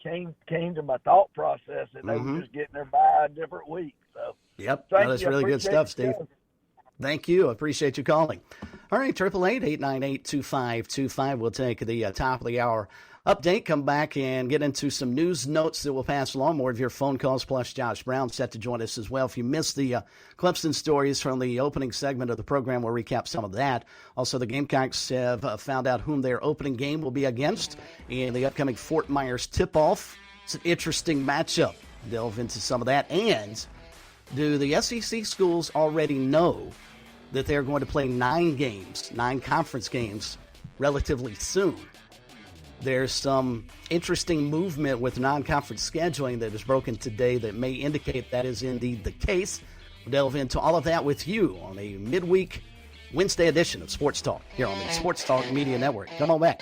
came to my thought process that they were just getting their bye a different week. So, yep, that's really good stuff, Steve. Thank you. I appreciate you calling. All right, 888-898-2525. We'll take the top of the hour update, come back and get into some news notes that we'll pass along. More of your phone calls, plus Josh Brown set to join us as well. If you missed the Clemson stories from the opening segment of the program, we'll recap some of that. Also, the Gamecocks have found out whom their opening game will be against in the upcoming Fort Myers tip-off. It's an interesting matchup. Delve into some of that. And do the SEC schools already know that they're going to play 9 conference games relatively soon? There's some interesting movement with non-conference scheduling that is broken today that may indicate that is indeed the case. We'll delve into all of that with you on a midweek Wednesday edition of Sports Talk here on the Sports Talk Media Network. Come on back.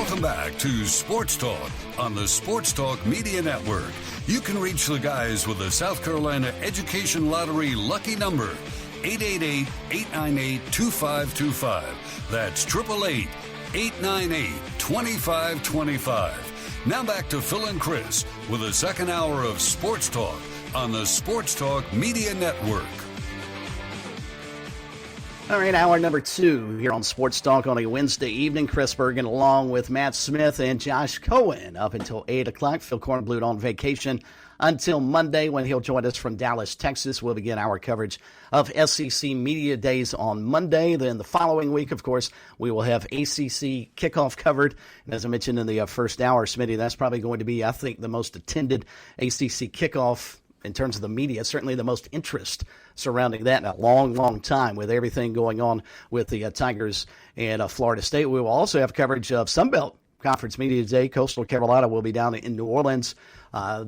Welcome back to Sports Talk on the Sports Talk Media Network. You can reach the guys with the South Carolina Education Lottery lucky number, 888-898-2525. That's 888-898-2525. Now back to Phil and Chris with the second hour of Sports Talk on the Sports Talk Media Network. All right, hour number 2 here on Sports Talk on a Wednesday evening. Chris Bergen along with Matt Smith and Josh Cohen up until 8 o'clock. Phil Kornblut on vacation until Monday when he'll join us from Dallas, Texas. We'll begin our coverage of SEC Media Days on Monday. Then the following week, of course, we will have ACC kickoff covered. And as I mentioned in the first hour, Smitty, that's probably going to be, I think, the most attended ACC kickoff in terms of the media, certainly the most interest surrounding that in a long, long time with everything going on with the Tigers and Florida State. We will also have coverage of Sunbelt Conference Media Day. Coastal Carolina will be down in New Orleans a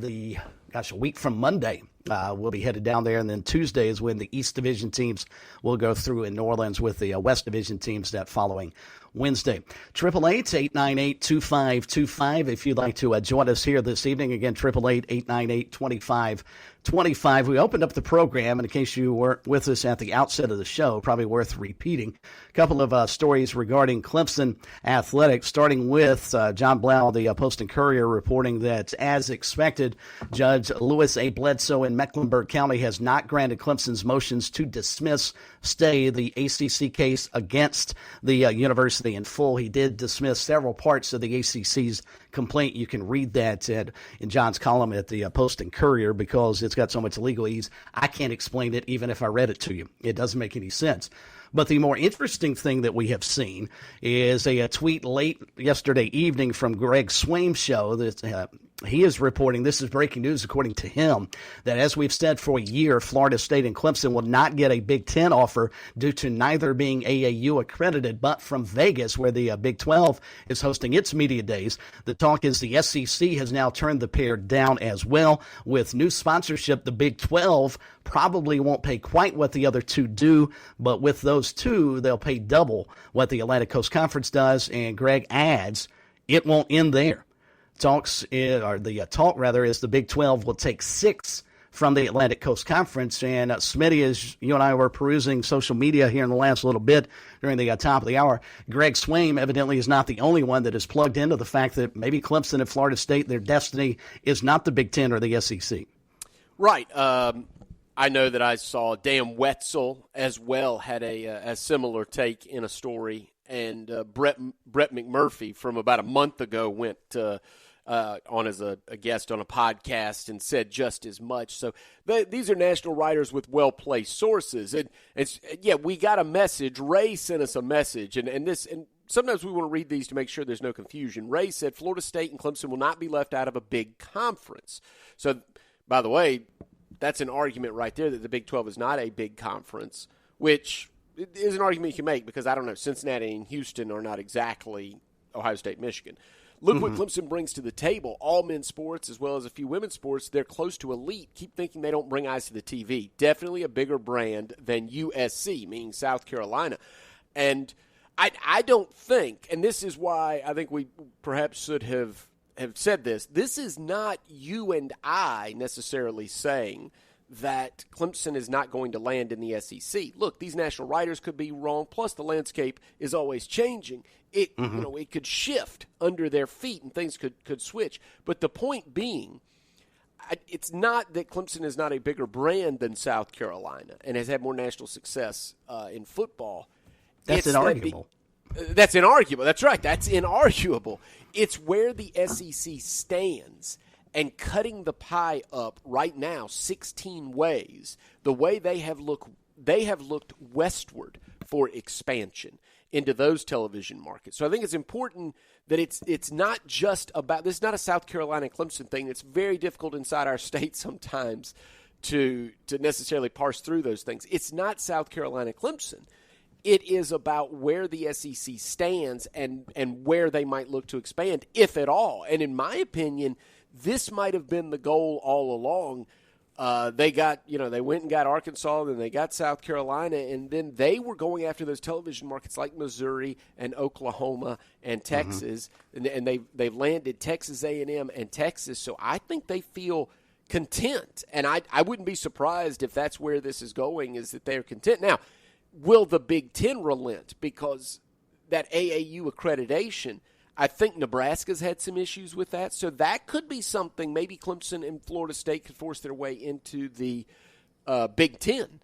week from Monday. We'll be headed down there, and then Tuesday is when the East Division teams will go through in New Orleans with the West Division teams that following Wednesday. 888-898-2525 if you'd like to join us here this evening. Again, 888-898-2525. We opened up the program, and in case you weren't with us at the outset of the show, probably worth repeating, a couple of stories regarding Clemson athletics, starting with John Blau, the Post and Courier, reporting that, as expected, Judge Lewis A. Bledsoe in Mecklenburg County has not granted Clemson's motions to stay the ACC case against the university in full. He did dismiss several parts of the ACC's complaint. You can read that in John's column at the Post and Courier because it's got so much legalese. I can't explain it even if I read it to you. It doesn't make any sense. But the more interesting thing that we have seen is a tweet late yesterday evening from Greg Swaim's show that he is reporting, this is breaking news according to him, that as we've said for a year, Florida State and Clemson will not get a Big Ten offer due to neither being AAU accredited, but from Vegas, where the Big 12 is hosting its media days. The talk is the SEC has now turned the pair down as well. With new sponsorship, the Big 12 probably won't pay quite what the other two do, but with those two, they'll pay double what the Atlantic Coast Conference does, and Greg adds, it won't end there. Talk is the Big 12 will take 6 from the Atlantic Coast Conference. And Smitty, as you and I were perusing social media here in the last little bit during the top of the hour, Greg Swaim evidently is not the only one that is plugged into the fact that maybe Clemson and Florida State, their destiny is not the Big Ten or the SEC. Right. I know that I saw Dan Wetzel as well had a similar take in a story, and Brett McMurphy from about a month ago went on as a guest on a podcast and said just as much. So these are national writers with well-placed sources. And we got a message. Ray sent us a message, and sometimes we want to read these to make sure there's no confusion. Ray said Florida State and Clemson will not be left out of a big conference. So, by the way, that's an argument right there that the Big 12 is not a big conference, which is an argument you can make because, I don't know, Cincinnati and Houston are not exactly Ohio State, Michigan. Look what Clemson brings to the table. All men's sports as well as a few women's sports, they're close to elite. Keep thinking they don't bring eyes to the TV. Definitely a bigger brand than USC, meaning South Carolina. And I don't think, and this is why I think we perhaps should have said this, this is not you and I necessarily saying that Clemson is not going to land in the SEC. Look, these national writers could be wrong, plus the landscape is always changing. It it could shift under their feet and things could switch. But the point being, it's not that Clemson is not a bigger brand than South Carolina and has had more national success in football. That's inarguable. That's inarguable. That's right. That's inarguable. It's where the SEC stands and cutting the pie up right now 16 ways. The way they have looked westward for expansion into those television markets. So I think it's important that it's not just about – this is not a South Carolina Clemson thing. It's very difficult inside our state sometimes to necessarily parse through those things. It's not South Carolina Clemson. It is about where the SEC stands and where they might look to expand, if at all. And in my opinion, this might have been the goal all along They went and got Arkansas, then they got South Carolina, and then they were going after those television markets like Missouri and Oklahoma and Texas, and they've landed Texas A&M and Texas. So I think they feel content, and I wouldn't be surprised if that's where this is going, is that they're content. Now, will the Big Ten relent? Because that AAU accreditation, I think Nebraska's had some issues with that. So that could be something. Maybe Clemson and Florida State could force their way into the Big Ten.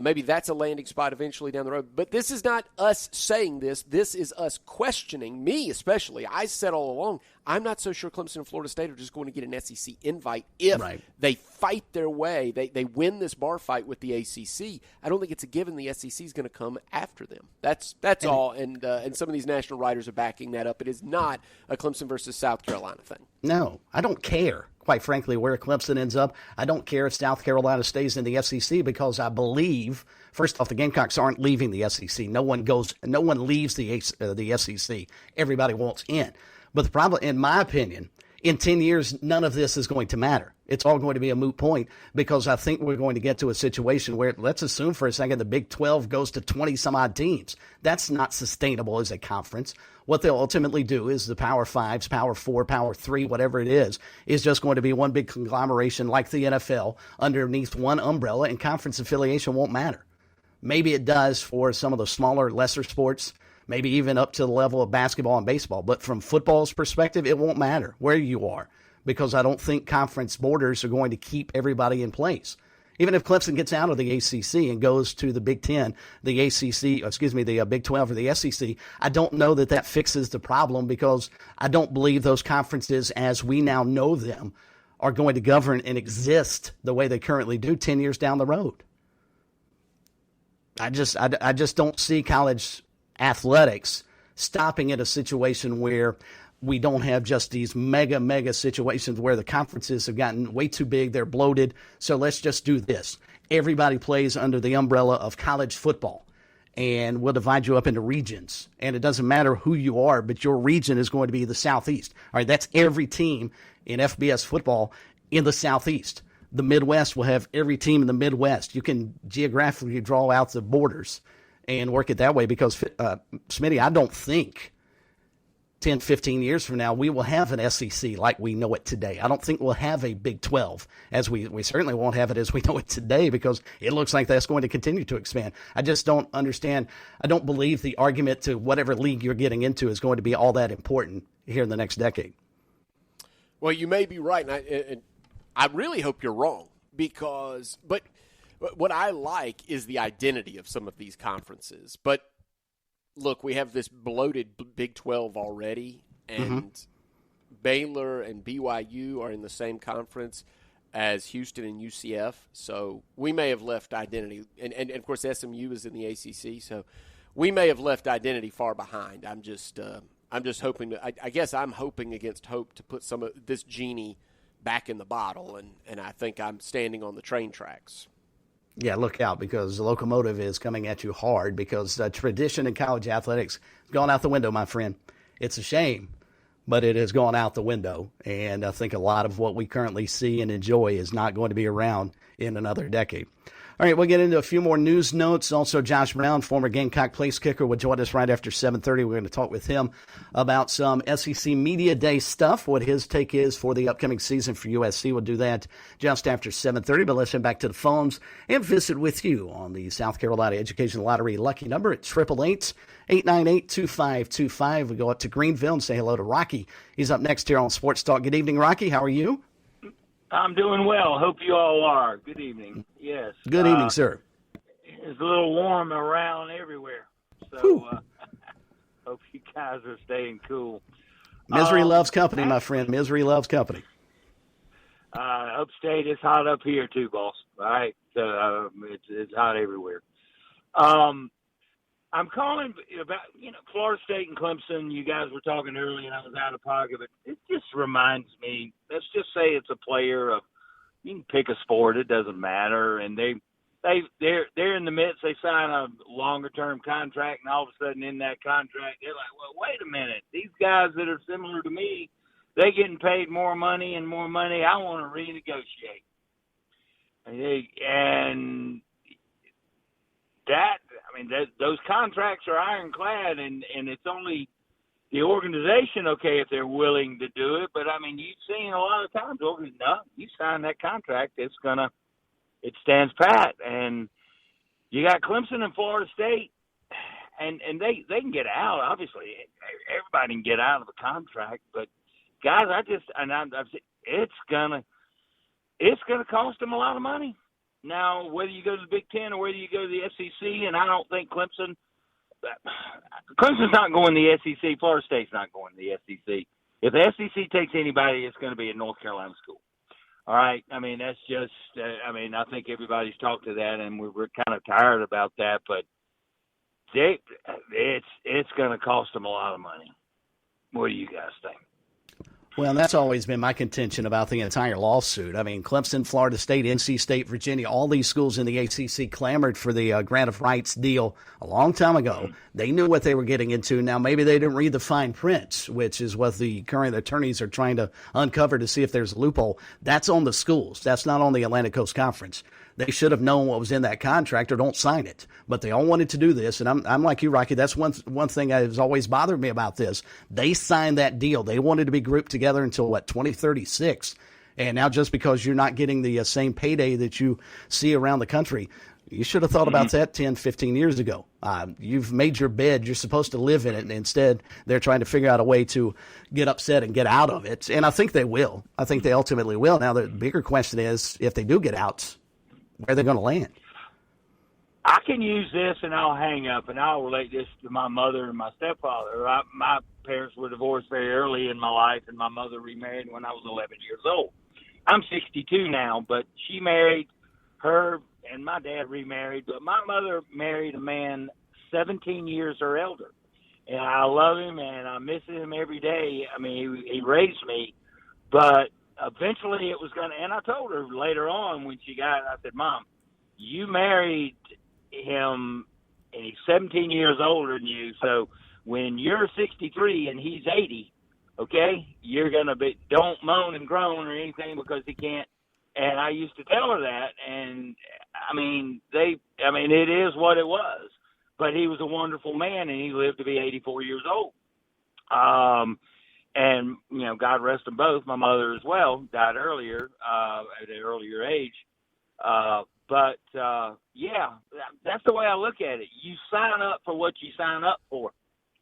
Maybe that's a landing spot eventually down the road. But this is not us saying this. This is us questioning, me especially. I said all along, I'm not so sure Clemson and Florida State are just going to get an SEC invite if they fight their way. They win this bar fight with the ACC. I don't think it's a given the SEC is going to come after them. That's all. And some of these national writers are backing that up. It is not a Clemson versus South Carolina thing. No, I don't care. Quite frankly, where Clemson ends up, I don't care if South Carolina stays in the SEC, because I believe, first off, the Gamecocks aren't leaving the SEC. No one leaves the SEC. Everybody wants in. But the problem, in my opinion, in 10 years, none of this is going to matter. It's all going to be a moot point, because I think we're going to get to a situation where, let's assume for a second, the Big 12 goes to 20-some-odd teams. That's not sustainable as a conference. What they'll ultimately do is the Power 5s, Power 4, Power 3, whatever it is just going to be one big conglomeration like the NFL underneath one umbrella, and conference affiliation won't matter. Maybe it does for some of the smaller, lesser sports, maybe even up to the level of basketball and baseball. But from football's perspective, it won't matter where you are, because I don't think conference borders are going to keep everybody in place. Even if Clemson gets out of the ACC and goes to the Big 10, the Big 12 or the SEC, I don't know that fixes the problem, because I don't believe those conferences, as we now know them, are going to govern and exist the way they currently do 10 years down the road. I just don't see college athletics stopping at a situation where we don't have just these mega situations where the conferences have gotten way too big. They're bloated. So let's just do this. Everybody plays under the umbrella of college football, and we'll divide you up into regions. And it doesn't matter who you are, but your region is going to be the Southeast. All right, that's every team in FBS football in the Southeast. The Midwest will have every team in the Midwest. You can geographically draw out the borders and work it that way, because, Smitty, I don't think 10, 15 years from now we will have an SEC like we know it today. I don't think we'll have a Big 12, as we certainly won't have it as we know it today, because it looks like that's going to continue to expand. I just don't understand. I don't believe the argument to whatever league you're getting into is going to be all that important here in the next decade. Well, you may be right, and I really hope you're wrong, but what I like is the identity of some of these conferences. But look, we have this bloated Big 12 already, and Baylor and BYU are in the same conference as Houston and UCF. So we may have left identity, and of course SMU is in the ACC. So we may have left identity far behind. I'm just hoping I guess I'm hoping against hope to put some of this genie back in the bottle, and I think I'm standing on the train tracks. Yeah, look out, because the locomotive is coming at you hard, because tradition in college athletics has gone out the window, my friend. It's a shame, but it has gone out the window. And I think a lot of what we currently see and enjoy is not going to be around in another decade. All right, we'll get into a few more news notes. Also, Josh Brown, former Gamecock place kicker, will join us right after 7:30. We're going to talk with him about some SEC Media Day stuff, what his take is for the upcoming season for USC. We'll do that just after 7:30, but let's head back to the phones and visit with you on the South Carolina Education Lottery lucky number at 888-898-2525. We go up to Greenville and say hello to Rocky. He's up next here on Sports Talk. Good evening, Rocky. How are you? I'm doing well. Hope you all are. Good evening. Yes. Good evening, sir. It's a little warm around everywhere, so hope you guys are staying cool. Misery loves company, my friend. Misery loves company. Upstate, it's hot up here too, boss. All right, it's hot everywhere. I'm calling about, Florida State and Clemson. You guys were talking earlier, and I was out of pocket, but it just reminds me, let's just say it's a player of, you can pick a sport, it doesn't matter, and they're in the midst, they sign a longer-term contract, and all of a sudden in that contract, they're like, well, wait a minute, these guys that are similar to me, they're getting paid more money, I want to renegotiate. And that, I mean, those contracts are ironclad, and it's only the organization, okay, if they're willing to do it. But, I mean, you've seen a lot of times, no, you sign that contract, it stands pat. And you got Clemson and Florida State, and they can get out. Obviously, everybody can get out of a contract. But, guys, it's gonna cost them a lot of money. Now, whether you go to the Big Ten or whether you go to the SEC, and I don't think Clemson's not going to the SEC. Florida State's not going to the SEC. If the SEC takes anybody, it's going to be a North Carolina school. All right? I mean, that's just I think everybody's talked to that, and we're kind of tired about that. But it's going to cost them a lot of money. What do you guys think? Well, that's always been my contention about the entire lawsuit. I mean, Clemson, Florida State, NC State, Virginia, all these schools in the ACC clamored for the grant of rights deal a long time ago. They knew what they were getting into. Now, maybe they didn't read the fine print, which is what the current attorneys are trying to uncover to see if there's a loophole. That's on the schools. That's not on the Atlantic Coast Conference. They should have known what was in that contract or don't sign it. But they all wanted to do this, and I'm like you, Rocky. That's one thing that has always bothered me about this. They signed that deal. They wanted to be grouped together until, 2036. And now just because you're not getting the same payday that you see around the country, you should have thought about that 10, 15 years ago. You've made your bed. You're supposed to live in it. And instead, they're trying to figure out a way to get upset and get out of it. And I think they will. I think they ultimately will. Now, the bigger question is, if they do get out, where are they going to land? I can use this, and I'll hang up, and I'll relate this to my mother and my stepfather. My parents were divorced very early in my life, and my mother remarried when I was 11 years old. I'm 62 now, but she married her, and my dad remarried. But my mother married a man 17 years her elder, and I love him, and I miss him every day. I mean, he raised me, but eventually it was going to, and I told her later on when I said, Mom, you married him and he's 17 years older than you, so when you're 63 and he's 80, okay, you're going to don't moan and groan or anything because he can't. And I used to tell her that, and it is what it was, but he was a wonderful man and he lived to be 84 years old. And, God rest them both. My mother as well died earlier, at an earlier age. But that's the way I look at it. You sign up for what you sign up for,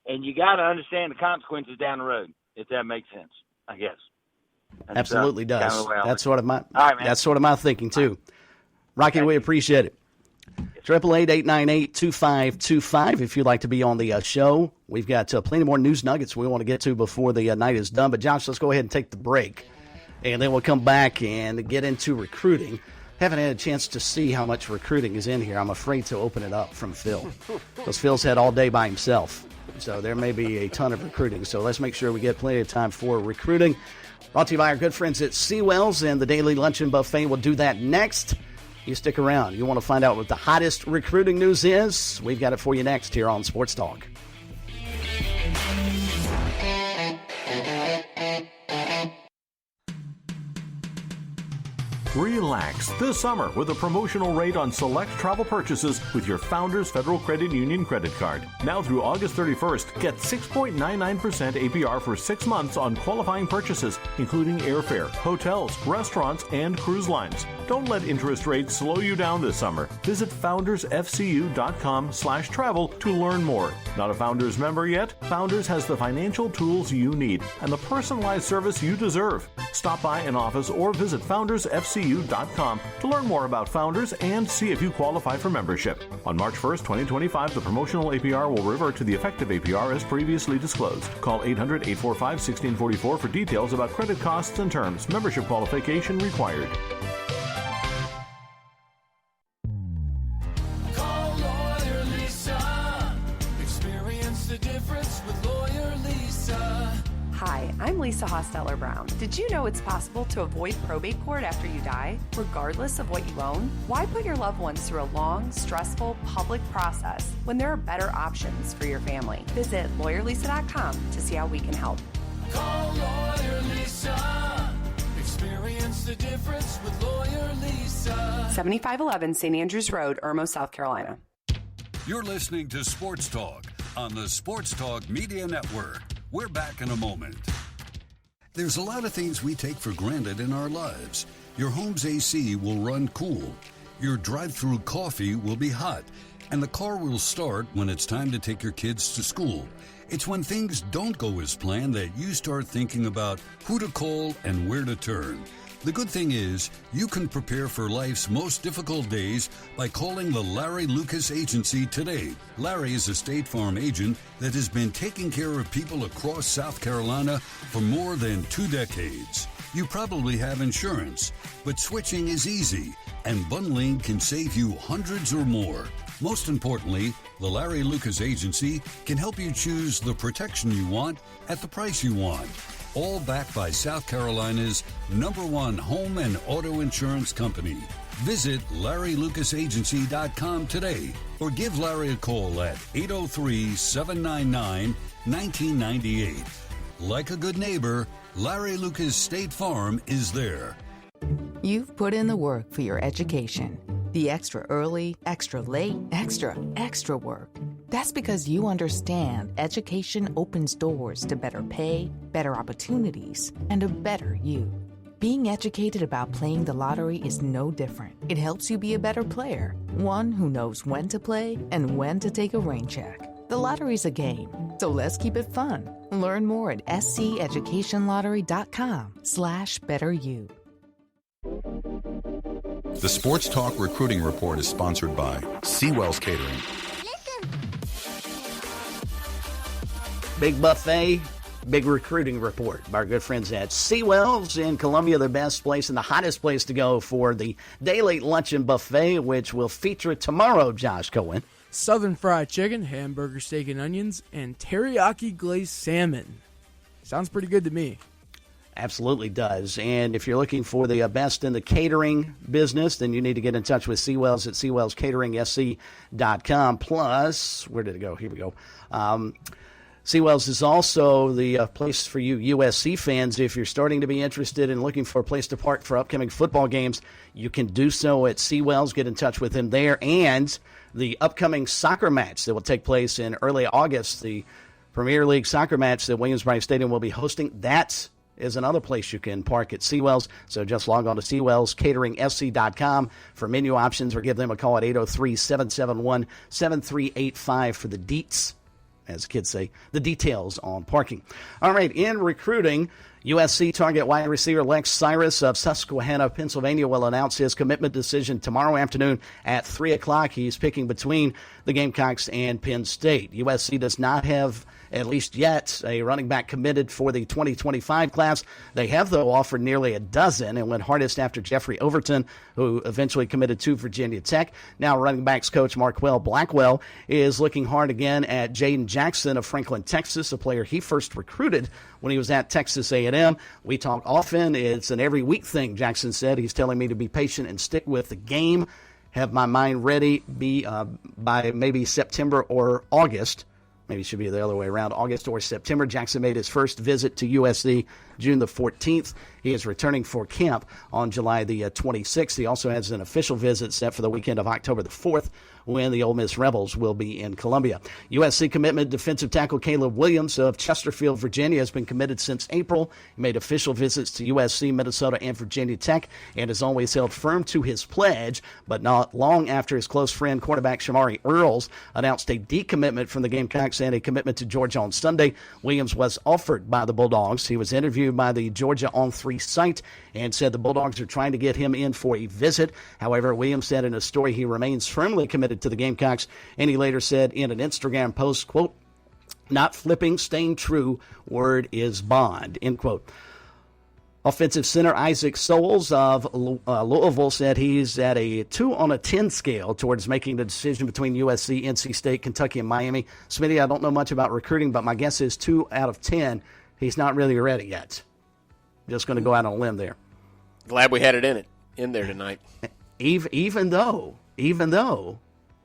and you got to understand the consequences down the road, if that makes sense, I guess. Absolutely does. That's sort of my thinking, too. Rocky, we appreciate it. 888-898-2525 if you'd like to be on the show. We've got plenty more news nuggets we want to get to before the night is done. But, Josh, let's go ahead and take the break, and then we'll come back and get into recruiting. Haven't had a chance to see how much recruiting is in here. I'm afraid to open it up from Phil because Phil's had all day by himself. So there may be a ton of recruiting. So let's make sure we get plenty of time for recruiting. Brought to you by our good friends at Seawells and the Daily Luncheon Buffet. We'll do that next. You stick around. You want to find out what the hottest recruiting news is? We've got it for you next here on Sports Talk. Relax this summer with a promotional rate on select travel purchases with your Founders Federal Credit Union credit card. Now through August 31st, get 6.99% APR for 6 months on qualifying purchases, including airfare, hotels, restaurants, and cruise lines. Don't let interest rates slow you down this summer. Visit foundersfcu.com/travel to learn more. Not a Founders member yet? Founders has the financial tools you need and the personalized service you deserve. Stop by an office or visit foundersfcu.com to learn more about Founders and see if you qualify for membership. On March 1st, 2025, the promotional APR will revert to the effective APR as previously disclosed. Call 800-845-1644 for details about credit costs and terms. Membership qualification required. Call Lawyer Lisa. Experience the difference with Lawyer Lisa. Hi, I'm Lisa Hosteller-Brown. Did you know it's possible to avoid probate court after you die, regardless of what you own? Why put your loved ones through a long, stressful public process when there are better options for your family? Visit lawyerlisa.com to see how we can help. Call Lawyer Lisa. Experience the difference with Lawyer Lisa. 7511 St. Andrews Road, Irmo, South Carolina. You're listening to Sports Talk on the Sports Talk Media Network. We're back in a moment. There's a lot of things we take for granted in our lives. Your home's AC will run cool. Your drive-through coffee will be hot. And the car will start when it's time to take your kids to school. It's when things don't go as planned that you start thinking about who to call and where to turn. The good thing is, you can prepare for life's most difficult days by calling the Larry Lucas Agency today. Larry is a State Farm agent that has been taking care of people across South Carolina for more than 2 decades. You probably have insurance, but switching is easy, and bundling can save you hundreds or more. Most importantly, the Larry Lucas Agency can help you choose the protection you want at the price you want. All backed by South Carolina's #1 home and auto insurance company. Visit LarryLucasAgency.com today or give Larry a call at 803-799-1998. Like a good neighbor, Larry Lucas State Farm is there. You've put in the work for your education. The extra early, extra late, extra work. That's because you understand education opens doors to better pay, better opportunities, and a better you. Being educated about playing the lottery is no different. It helps you be a better player, one who knows when to play and when to take a rain check. The lottery's a game, so let's keep it fun. Learn more at sceducationlottery.com/betteryou. The Sports Talk Recruiting Report is sponsored by Seawell's Catering. Big buffet, big recruiting report by our good friends at Seawell's in Columbia, the best place and the hottest place to go for the Daily Luncheon Buffet, which will feature tomorrow, Josh Cohen. Southern fried chicken, hamburger steak and onions, and teriyaki glazed salmon. Sounds pretty good to me. Absolutely does. And if you're looking for the best in the catering business, then you need to get in touch with Seawell's at SeawellsCateringSC.com. Plus, where did it go? Here we go. Seawell's is also the place for you USC fans. If you're starting to be interested in looking for a place to park for upcoming football games, you can do so at Seawell's. Get in touch with him there. And the upcoming soccer match that will take place in early August, the Premier League soccer match that Williams-Brice Stadium will be hosting, that is another place you can park at Seawell's. So just log on to SeawellsCateringSC.com for menu options or give them a call at 803-771-7385 for the deets, as kids say, the details on parking. All right, in recruiting, USC target wide receiver Lex Cyrus of Susquehanna, Pennsylvania, will announce his commitment decision tomorrow afternoon at 3 o'clock. He's picking between the Gamecocks and Penn State. USC does not have, at least yet, a running back committed for the 2025 class. They have, though, offered nearly a dozen and went hardest after Jeffrey Overton, who eventually committed to Virginia Tech. Now running backs coach Marquell Blackwell is looking hard again at Jaden Jackson of Franklin, Texas, a player he first recruited when he was at Texas A&M. We talk often. It's an every week thing, Jackson said. He's telling me to be patient and stick with the game, have my mind ready by maybe September or August. Maybe it should be the other way around, August or September. Jackson made his first visit to USC June the 14th. He is returning for camp on July the 26th. He also has an official visit set for the weekend of October the 4th when the Ole Miss Rebels will be in Columbia. USC commitment defensive tackle Caleb Williams of Chesterfield, Virginia, has been committed since April. He made official visits to USC, Minnesota, and Virginia Tech, and has always held firm to his pledge, but not long after his close friend, quarterback Shamari Earls, announced a decommitment from the Gamecocks and a commitment to Georgia on Sunday. Williams was offered by the Bulldogs. He was interviewed by the Georgia On 3 site and said the Bulldogs are trying to get him in for a visit. However, Williams said in a story he remains firmly committed to the Gamecocks, and he later said in an Instagram post, quote, "Not flipping, staying true, word is bond," end quote. Offensive center Isaac Souls of Louisville said he's at a 2 on a 10 scale towards making the decision between USC, NC State, Kentucky, and Miami. Smitty, I don't know much about recruiting, but my guess is 2 out of 10. He's not really ready yet. Just going to go out on a limb there. Glad we had it in there tonight. Even though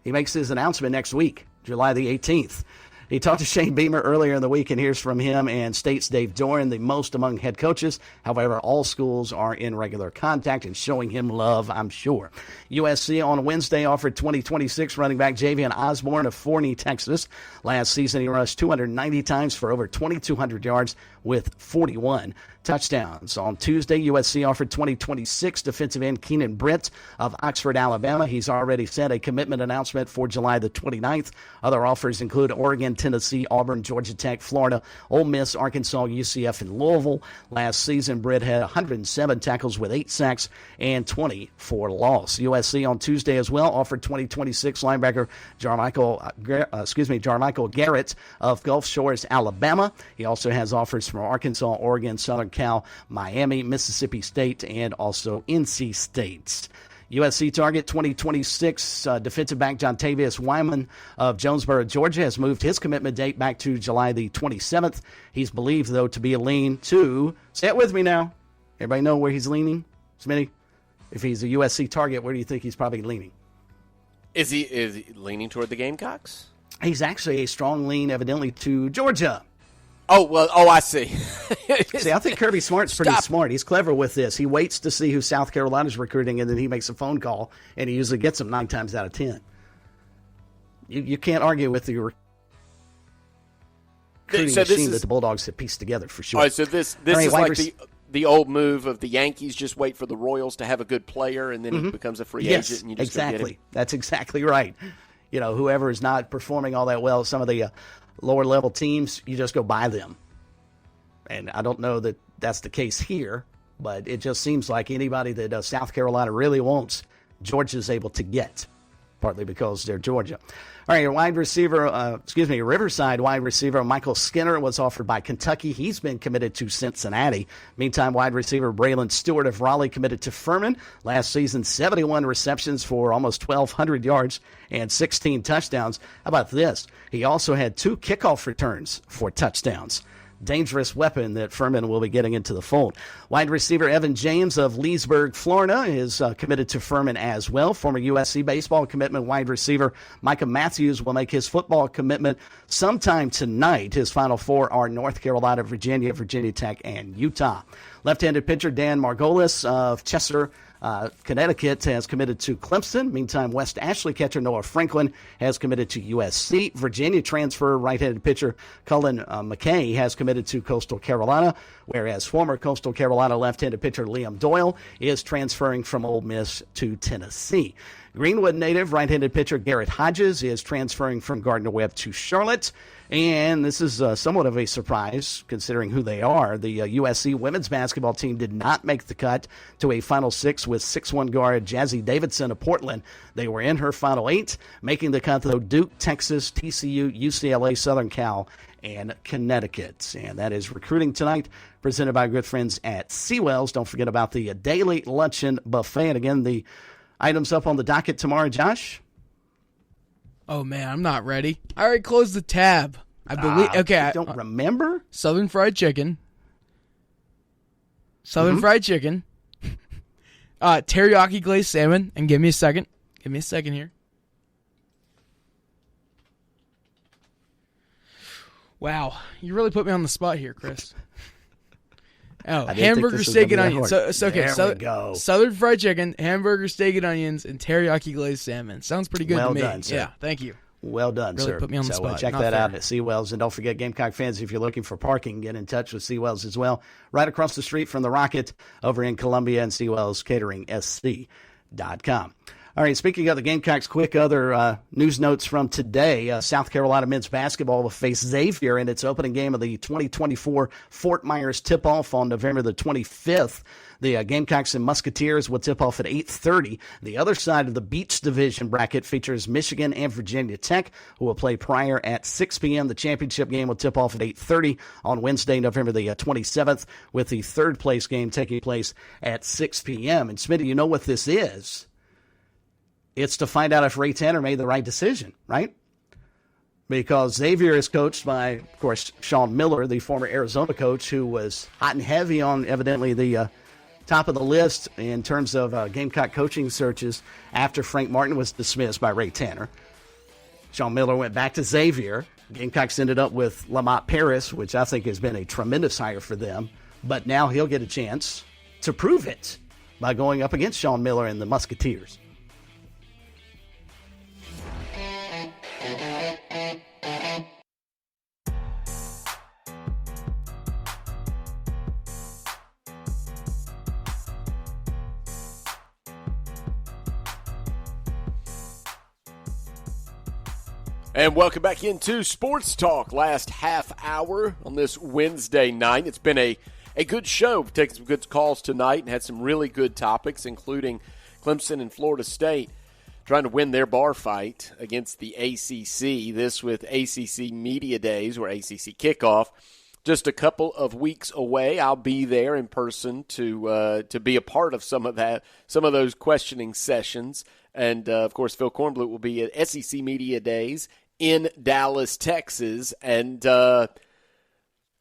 he makes his announcement next week, July the 18th. He talked to Shane Beamer earlier in the week, and here's from him and State's Dave Doran, the most among head coaches. However, all schools are in regular contact and showing him love, I'm sure. USC on Wednesday offered 2026 running back Javian Osborne of Forney, Texas. Last season, he rushed 290 times for over 2,200 yards with 41 touchdowns. On Tuesday, USC offered 2026 defensive end Keenan Britt of Oxford, Alabama. He's already sent a commitment announcement for July the 29th. Other offers include Oregon, Tennessee, Auburn, Georgia Tech, Florida, Ole Miss, Arkansas, UCF, and Louisville. Last season, Britt had 107 tackles with 8 sacks and 20 for loss. USC on Tuesday as well offered 2026 linebacker Jarmichael Garrett of Gulf Shores, Alabama. He also has offers from Arkansas, Oregon, Southern Cal, Miami, Mississippi State, and also NC State. USC target 2026 defensive back Jontavius Wyman of Jonesboro, Georgia, has moved his commitment date back to July the 27th. He's believed, though, to be a lean to, say it with me now, everybody know where he's leaning? Smitty, if he's a USC target, where do you think he's probably leaning? Is he leaning toward the Gamecocks? He's actually a strong lean, evidently, to Georgia. I see. See, I think Kirby Smart's pretty smart. He's clever with this. He waits to see who South Carolina's recruiting, and then he makes a phone call, and he usually gets them 9 times out of 10. You can't argue with the recruiting machine that the Bulldogs have pieced together, for sure. All right, so this is like the old move of the Yankees just wait for the Royals to have a good player, and then he becomes a free agent, and you just go get him. That's exactly right. You know, whoever is not performing all that well, some of the lower-level teams, you just go buy them. And I don't know that that's the case here, but it just seems like anybody that South Carolina really wants, Georgia's able to get, partly because they're Georgia. All right, your Riverside wide receiver Michael Skinner was offered by Kentucky. He's been committed to Cincinnati. Meantime, wide receiver Braylon Stewart of Raleigh committed to Furman. Last season, 71 receptions for almost 1,200 yards and 16 touchdowns. How about this? He also had 2 kickoff returns for touchdowns. Dangerous weapon that Furman will be getting into the fold. Wide receiver Evan James of Leesburg, Florida, is committed to Furman as well. Former USC baseball commitment wide receiver Micah Matthews will make his football commitment sometime tonight. His final 4 are North Carolina, Virginia, Virginia Tech, and Utah. Left-handed pitcher Dan Margolis of Chester, Connecticut, has committed to Clemson. Meantime, West Ashley catcher Noah Franklin has committed to USC. Virginia transfer right-handed pitcher Cullen McKay has committed to Coastal Carolina, whereas former Coastal Carolina left-handed pitcher Liam Doyle is transferring from Ole Miss to Tennessee. Greenwood native right-handed pitcher Garrett Hodges is transferring from Gardner-Webb to Charlotte. And this is somewhat of a surprise, considering who they are. The USC women's basketball team did not make the cut to a Final 6 with 6'1" guard Jazzy Davidson of Portland. They were in her Final 8, making the cut, though, Duke, Texas, TCU, UCLA, Southern Cal, and Connecticut. And that is recruiting tonight, presented by our good friends at Seawells. Don't forget about the daily luncheon buffet. And again, the items up on the docket tomorrow, Josh. Oh, man, I'm not ready. I already closed the tab. I believe. Okay, I don't remember. Southern fried chicken. Fried chicken. Teriyaki glazed salmon. And give me a second. Give me a second here. Wow, you really put me on the spot here, Chris. Oh, hamburger, steak, and onions. Southern fried chicken, hamburger, steak, and onions, and teriyaki glazed salmon. Sounds pretty good to me. Done, sir. Yeah, thank you. Well done, really sir. Put me on the spot. Check that out at Seawells. And don't forget, Gamecock fans, if you're looking for parking, get in touch with Seawells as well. Right across the street from the Rocket over in Columbia, and Seawells Catering SC.com. All right, speaking of the Gamecocks, quick other news notes from today. South Carolina men's basketball will face Xavier in its opening game of the 2024 Fort Myers tip-off on November the 25th. The Gamecocks and Musketeers will tip off at 8:30. The other side of the Beach Division bracket features Michigan and Virginia Tech, who will play prior at 6 p.m. The championship game will tip off at 8:30 on Wednesday, November the 27th, with the third-place game taking place at 6 p.m. And, Smitty, you know what this is? It's to find out if Ray Tanner made the right decision, right? Because Xavier is coached by, of course, Sean Miller, the former Arizona coach, who was hot and heavy on evidently the top of the list in terms of Gamecock coaching searches after Frank Martin was dismissed by Ray Tanner. Sean Miller went back to Xavier, Gamecocks ended up with Lamont Paris, which I think has been a tremendous hire for them. But now he'll get a chance to prove it by going up against Sean Miller and the Musketeers. And welcome back into Sports Talk, last half hour on this Wednesday night. It's been a good show. We've taken some good calls tonight and had some really good topics, including Clemson and Florida State trying to win their bar fight against the ACC. This with ACC Media Days, or ACC Kickoff, just a couple of weeks away. I'll be there in person to be a part of some of those questioning sessions. And, of course, Phil Kornblut will be at SEC Media Days in Dallas, Texas. And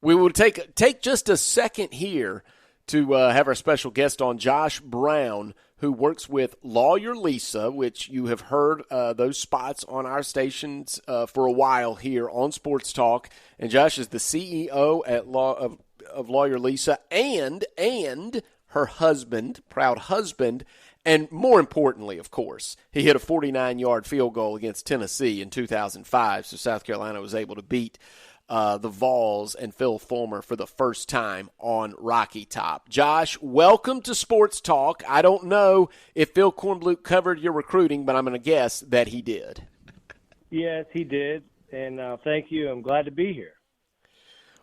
we will take just a second here to have our special guest on, Josh Brown, who works with Lawyer Lisa, which you have heard those spots on our stations for a while here on Sports Talk. And Josh is the CEO of Lawyer Lisa and her husband, proud husband. And more importantly, of course, he hit a 49-yard field goal against Tennessee in 2005, so South Carolina was able to beat the Vols and Phil Fulmer for the first time on Rocky Top. Josh, welcome to Sports Talk. I don't know if Phil Kornblut covered your recruiting, but I'm going to guess that he did. Yes, he did, and thank you. I'm glad to be here.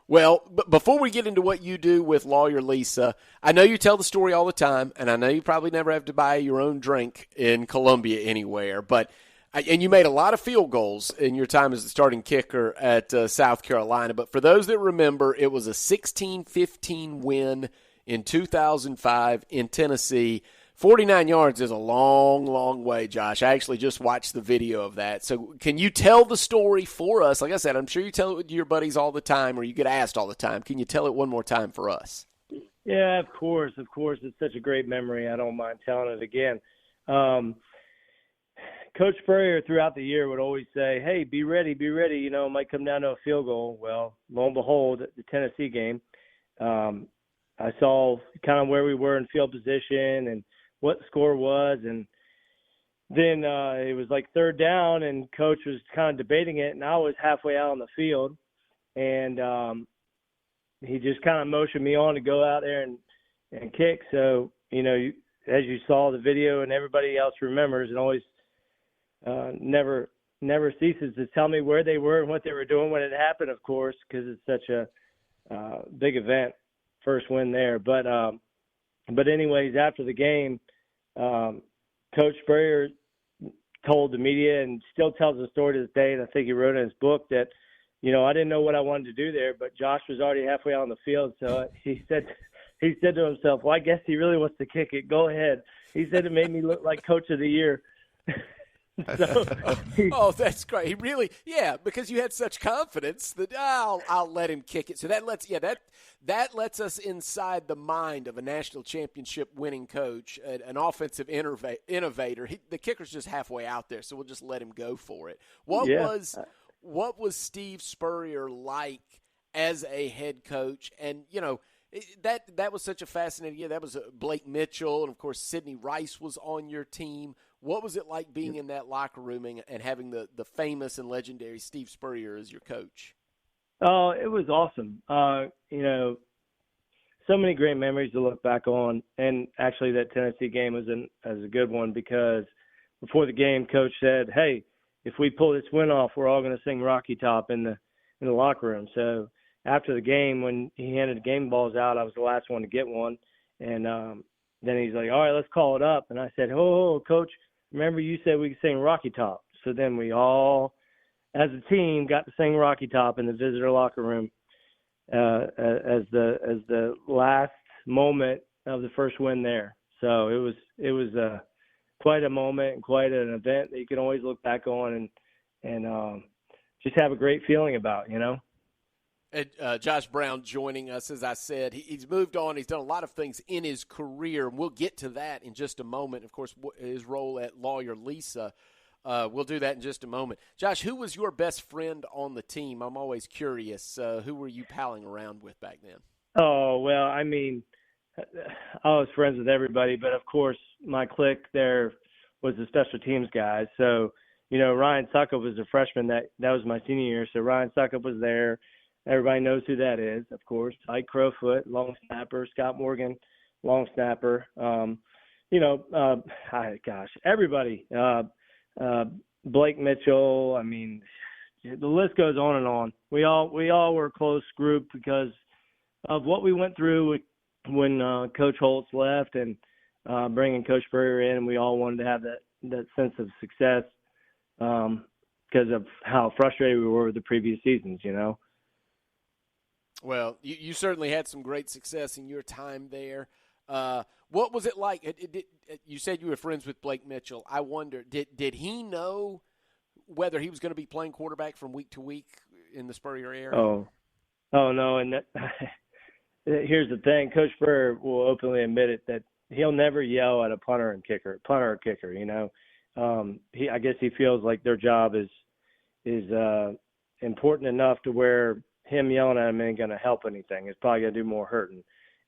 Well, before we get into what you do with Lawyer Lisa, I know you tell the story all the time, and I know you probably never have to buy your own drink in Columbia anywhere, and you made a lot of field goals in your time as the starting kicker at South Carolina. But for those that remember, it was a 16-15 win in 2005 in Tennessee. 49 yards is a long, long way, Josh. I actually just watched the video of that. So can you tell the story for us? Like I said, I'm sure you tell it with your buddies all the time, or you get asked all the time. Can you tell it one more time for us? Yeah, of course. It's such a great memory. I don't mind telling it again. Coach Spurrier throughout the year would always say, hey, be ready. You know, it might come down to a field goal. Well, lo and behold, the Tennessee game, I saw kind of where we were in field position and what the score was. And then it was like third down, and Coach was kind of debating it, and I was halfway out on the field. And he just kind of motioned me on to go out there and kick. So, you know, as you saw the video and everybody else remembers, and always never ceases to tell me where they were and what they were doing when it happened, of course, because it's such a big event, first win there. But anyways, after the game, Coach Spurrier told the media, and still tells the story to this day, and I think he wrote in his book that, you know, I didn't know what I wanted to do there, but Josh was already halfway out on the field, so he said to himself, well, I guess he really wants to kick it. Go ahead. He said it made me look like Coach of the Year. Oh, that's great. He really, because you had such confidence that I'll let him kick it. So that lets us inside the mind of a national championship winning coach, an offensive innovator. The kicker's just halfway out there, so we'll just let him go for it. What was Steve Spurrier like as a head coach? And you know, that was such a fascinating year. That was Blake Mitchell, and of course Sidney Rice was on your team. What was it like being in that locker room and having the famous and legendary Steve Spurrier as your coach? Oh, it was awesome. You know, so many great memories to look back on. And actually that Tennessee game was a good one, because before the game, Coach said, hey, if we pull this win off, we're all going to sing Rocky Top in the locker room. So after the game, when he handed the game balls out, I was the last one to get one. And then he's like, all right, let's call it up. And I said, oh, Coach, remember you said we could sing Rocky Top. So then we all, as a team, got to sing Rocky Top in the visitor locker room as the last moment of the first win there. So it was quite a moment and quite an event that you can always look back on and just have a great feeling about, you know. Josh Brown joining us. As I said, he's moved on. He's done a lot of things in his career, and we'll get to that in just a moment. Of course, his role at Lawyer Lisa. we'll do that in just a moment. Josh, who was your best friend on the team? I'm always curious. Who were you palling around with back then? Oh, well, I mean, I was friends with everybody, but of course my clique there was the special teams guys. So, Ryan Suckup was a freshman. That was my senior year. So Ryan Suckup was there. Everybody knows who that is, of course. Ike Crowfoot, long snapper. Scott Morgan, long snapper. Everybody. Blake Mitchell. I mean, the list goes on and on. We all were a close group because of what we went through when Coach Holtz left and bringing Coach Spurrier in. We all wanted to have that sense of success because of how frustrated we were with the previous seasons, Well, you certainly had some great success in your time there. What was it like? You said you were friends with Blake Mitchell. I wonder, did he know whether he was going to be playing quarterback from week to week in the Spurrier area? Oh no. And here's the thing. Coach Spurrier will openly admit it that he'll never yell at a punter or kicker. I guess he feels like their job is important enough to where him yelling at him ain't going to help anything. It's probably going to do more hurting.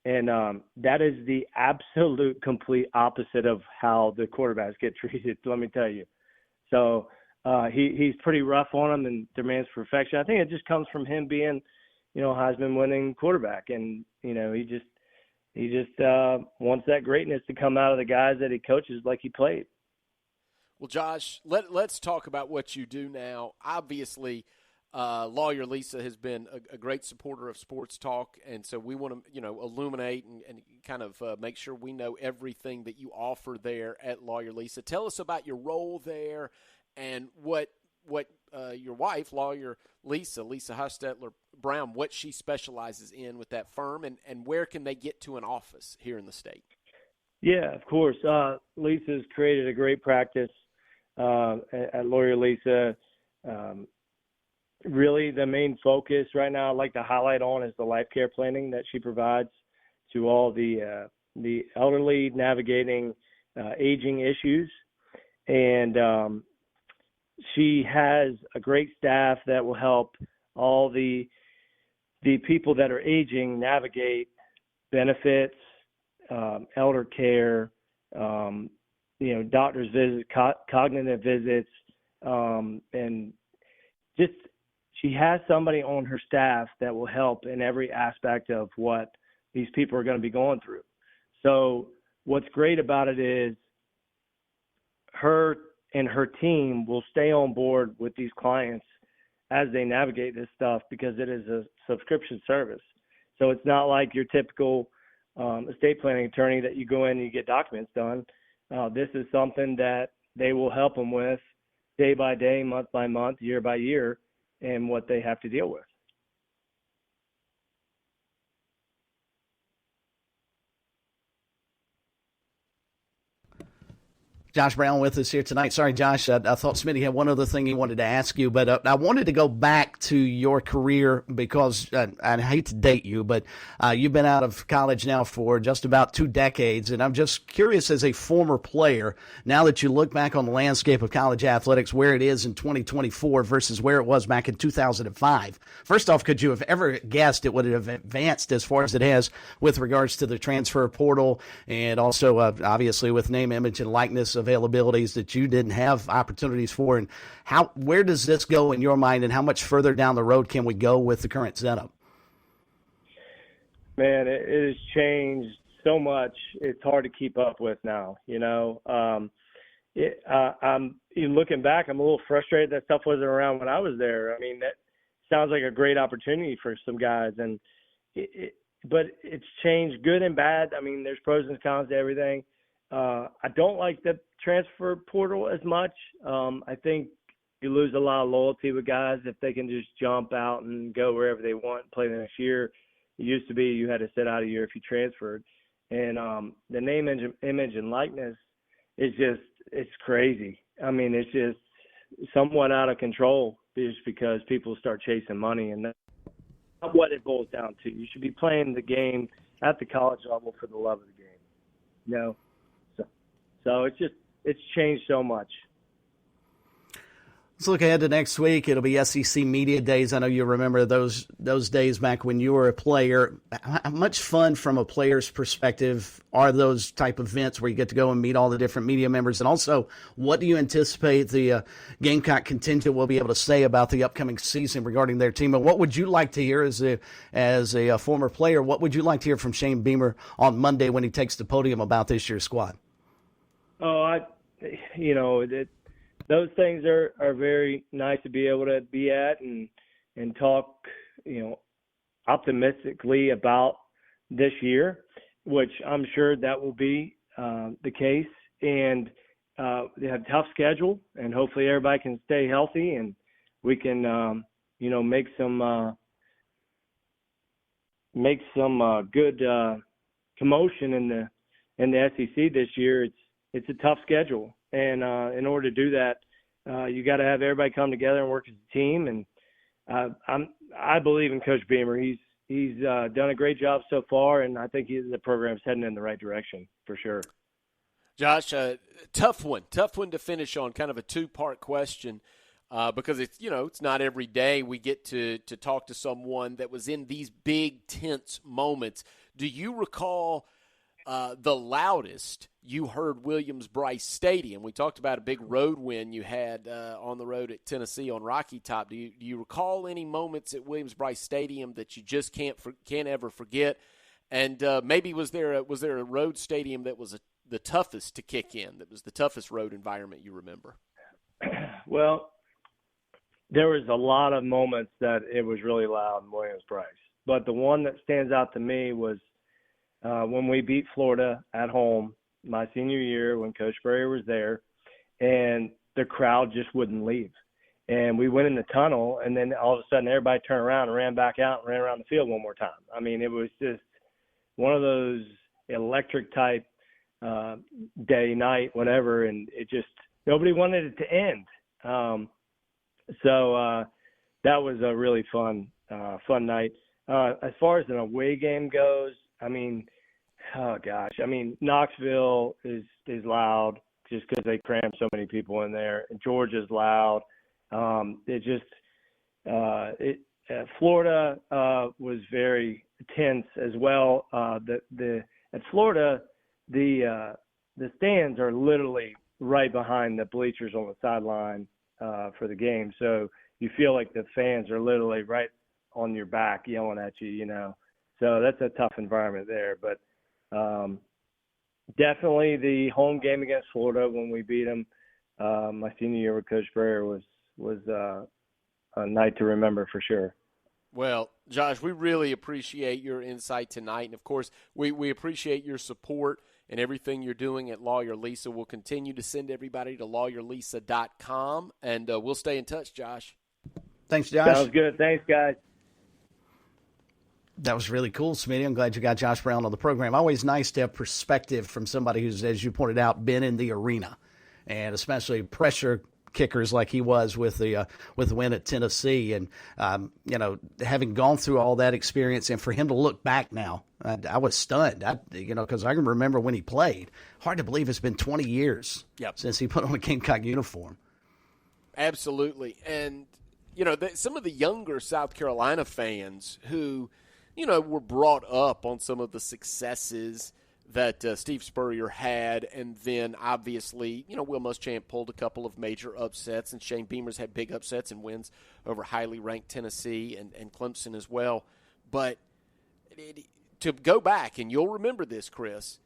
And that is the absolute complete opposite of how the quarterbacks get treated, let me tell you. So he's pretty rough on them and demands perfection. I think it just comes from him being, Heisman winning quarterback. And, he just wants that greatness to come out of the guys that he coaches like he played. Well, Josh, let's talk about what you do now. Obviously, Lawyer Lisa has been a great supporter of Sports Talk, and so we want to, illuminate and kind of make sure we know everything that you offer there at Lawyer Lisa. Tell us about your role there and what your wife, Lawyer Lisa Hostetler Brown, what she specializes in with that firm, and where can they get to an office here in the state? Yeah, of course. Lisa's created a great practice at Lawyer Lisa. Really, the main focus right now I'd like to highlight on is the life care planning that she provides to all the elderly navigating aging issues. And she has a great staff that will help all the people that are aging navigate benefits, elder care, doctor's visits, cognitive visits, and just she has somebody on her staff that will help in every aspect of what these people are going to be going through. So what's great about it is her and her team will stay on board with these clients as they navigate this stuff because it is a subscription service. So it's not like your typical estate planning attorney that you go in and you get documents done. This is something that they will help them with day by day, month by month, year by year, and what they have to deal with. Josh Brown with us here tonight. Sorry, Josh, I thought Smitty had one other thing he wanted to ask you, but I wanted to go back to your career because I hate to date you, but you've been out of college now for just about 2 decades, and I'm just curious as a former player, now that you look back on the landscape of college athletics, where it is in 2024 versus where it was back in 2005. First off, could you have ever guessed it would have advanced as far as it has with regards to the transfer portal and also obviously with name, image, and likeness availabilities that you didn't have opportunities for, and where does this go in your mind, and how much further down the road can we go with the current setup? Man, it has changed so much. It's hard to keep up with now. I'm even looking back, I'm a little frustrated that stuff wasn't around when I was there. I mean, that sounds like a great opportunity for some guys, and but it's changed good and bad. I mean, there's pros and cons to everything. I don't like the transfer portal as much. I think you lose a lot of loyalty with guys if they can just jump out and go wherever they want and play the next year. It used to be you had to sit out a year if you transferred. And the name, image, and likeness is it's crazy. I mean, it's just somewhat out of control just because people start chasing money, and that's not what it boils down to. You should be playing the game at the college level for the love of the game, So it's changed so much. Let's look ahead to next week. It'll be SEC Media Days. I know you remember those days back when you were a player. How much fun from a player's perspective are those type of events where you get to go and meet all the different media members? And also, what do you anticipate the Gamecock contingent will be able to say about the upcoming season regarding their team? And what would you like to hear as a former player? What would you like to hear from Shane Beamer on Monday when he takes the podium about this year's squad? Those things are very nice to be able to be at and talk, optimistically about this year, which I'm sure that will be the case. And they have a tough schedule, and hopefully everybody can stay healthy and we can, make some good commotion in the SEC this year. It's a tough schedule. And in order to do that, you got to have everybody come together and work as a team. And I believe in Coach Beamer. He's done a great job so far, and I think the program's heading in the right direction for sure. Josh, tough one to finish on. Kind of a two-part question because it's not every day we get to talk to someone that was in these big tense moments. Do you recall the loudest you heard Williams-Brice Stadium? We talked about a big road win you had on the road at Tennessee on Rocky Top. Do you recall any moments at Williams-Brice Stadium that you just can't ever forget? And maybe was there a road stadium that was the toughest to kick in, that was the toughest road environment you remember? Well, there was a lot of moments that it was really loud in Williams-Brice. But the one that stands out to me was when we beat Florida at home my senior year when Coach Spurrier was there, and the crowd just wouldn't leave. And we went in the tunnel, and then all of a sudden everybody turned around and ran back out and ran around the field one more time. I mean, it was just one of those electric type day, night, whatever, and it just nobody wanted it to end. So that was a really fun night. As far as an away game goes, I mean, oh gosh, Knoxville is loud just because they cram so many people in there. And Georgia's loud. Florida was very tense as well. At Florida, the stands are literally right behind the bleachers on the sideline for the game, so you feel like the fans are literally right on your back yelling at you, So that's a tough environment there, but definitely the home game against Florida when we beat them my senior year with Coach Spurrier was a night to remember for sure. Well, Josh, we really appreciate your insight tonight, and of course, we appreciate your support and everything you're doing at Lawyer Lisa. We'll continue to send everybody to lawyerlisa.com, and we'll stay in touch, Josh. Thanks, Josh. Sounds good. Thanks, guys. That was really cool, Smitty. I'm glad you got Josh Brown on the program. Always nice to have perspective from somebody who's, as you pointed out, been in the arena, and especially pressure kickers like he was with the win at Tennessee. And, having gone through all that experience, and for him to look back now, I was stunned, because I can remember when he played. Hard to believe it's been 20 years since he put on a Gamecock uniform. Absolutely. And, some of the younger South Carolina fans who – were brought up on some of the successes that Steve Spurrier had, and then obviously, Will Muschamp pulled a couple of major upsets, and Shane Beamer's had big upsets and wins over highly ranked Tennessee and Clemson as well. But to go back, and you'll remember this, Chris,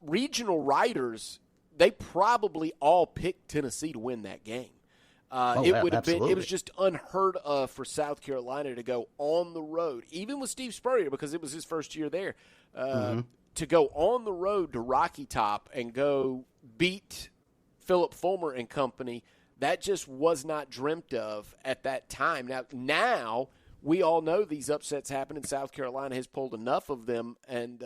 regional writers, they probably all picked Tennessee to win that game. It would have been. It was just unheard of for South Carolina to go on the road, even with Steve Spurrier, because it was his first year there, to go on the road to Rocky Top and go beat Philip Fulmer and company. That just was not dreamt of at that time. Now we all know these upsets happen, and South Carolina has pulled enough of them and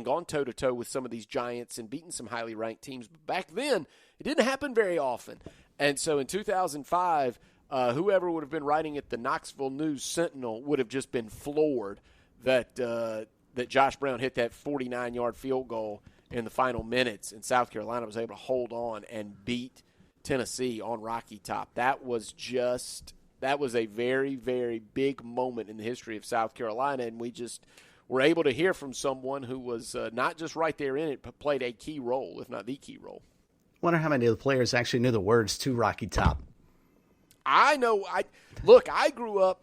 gone toe-to-toe with some of these giants and beaten some highly ranked teams. But back then, it didn't happen very often. And so in 2005, whoever would have been writing at the Knoxville News-Sentinel would have just been floored that Josh Brown hit that 49-yard field goal in the final minutes, and South Carolina was able to hold on and beat Tennessee on Rocky Top. That was a very, very big moment in the history of South Carolina, and we just were able to hear from someone who was not just right there in it, but played a key role, if not the key role. Wonder how many of the players actually knew the words to Rocky Top. I know. I grew up,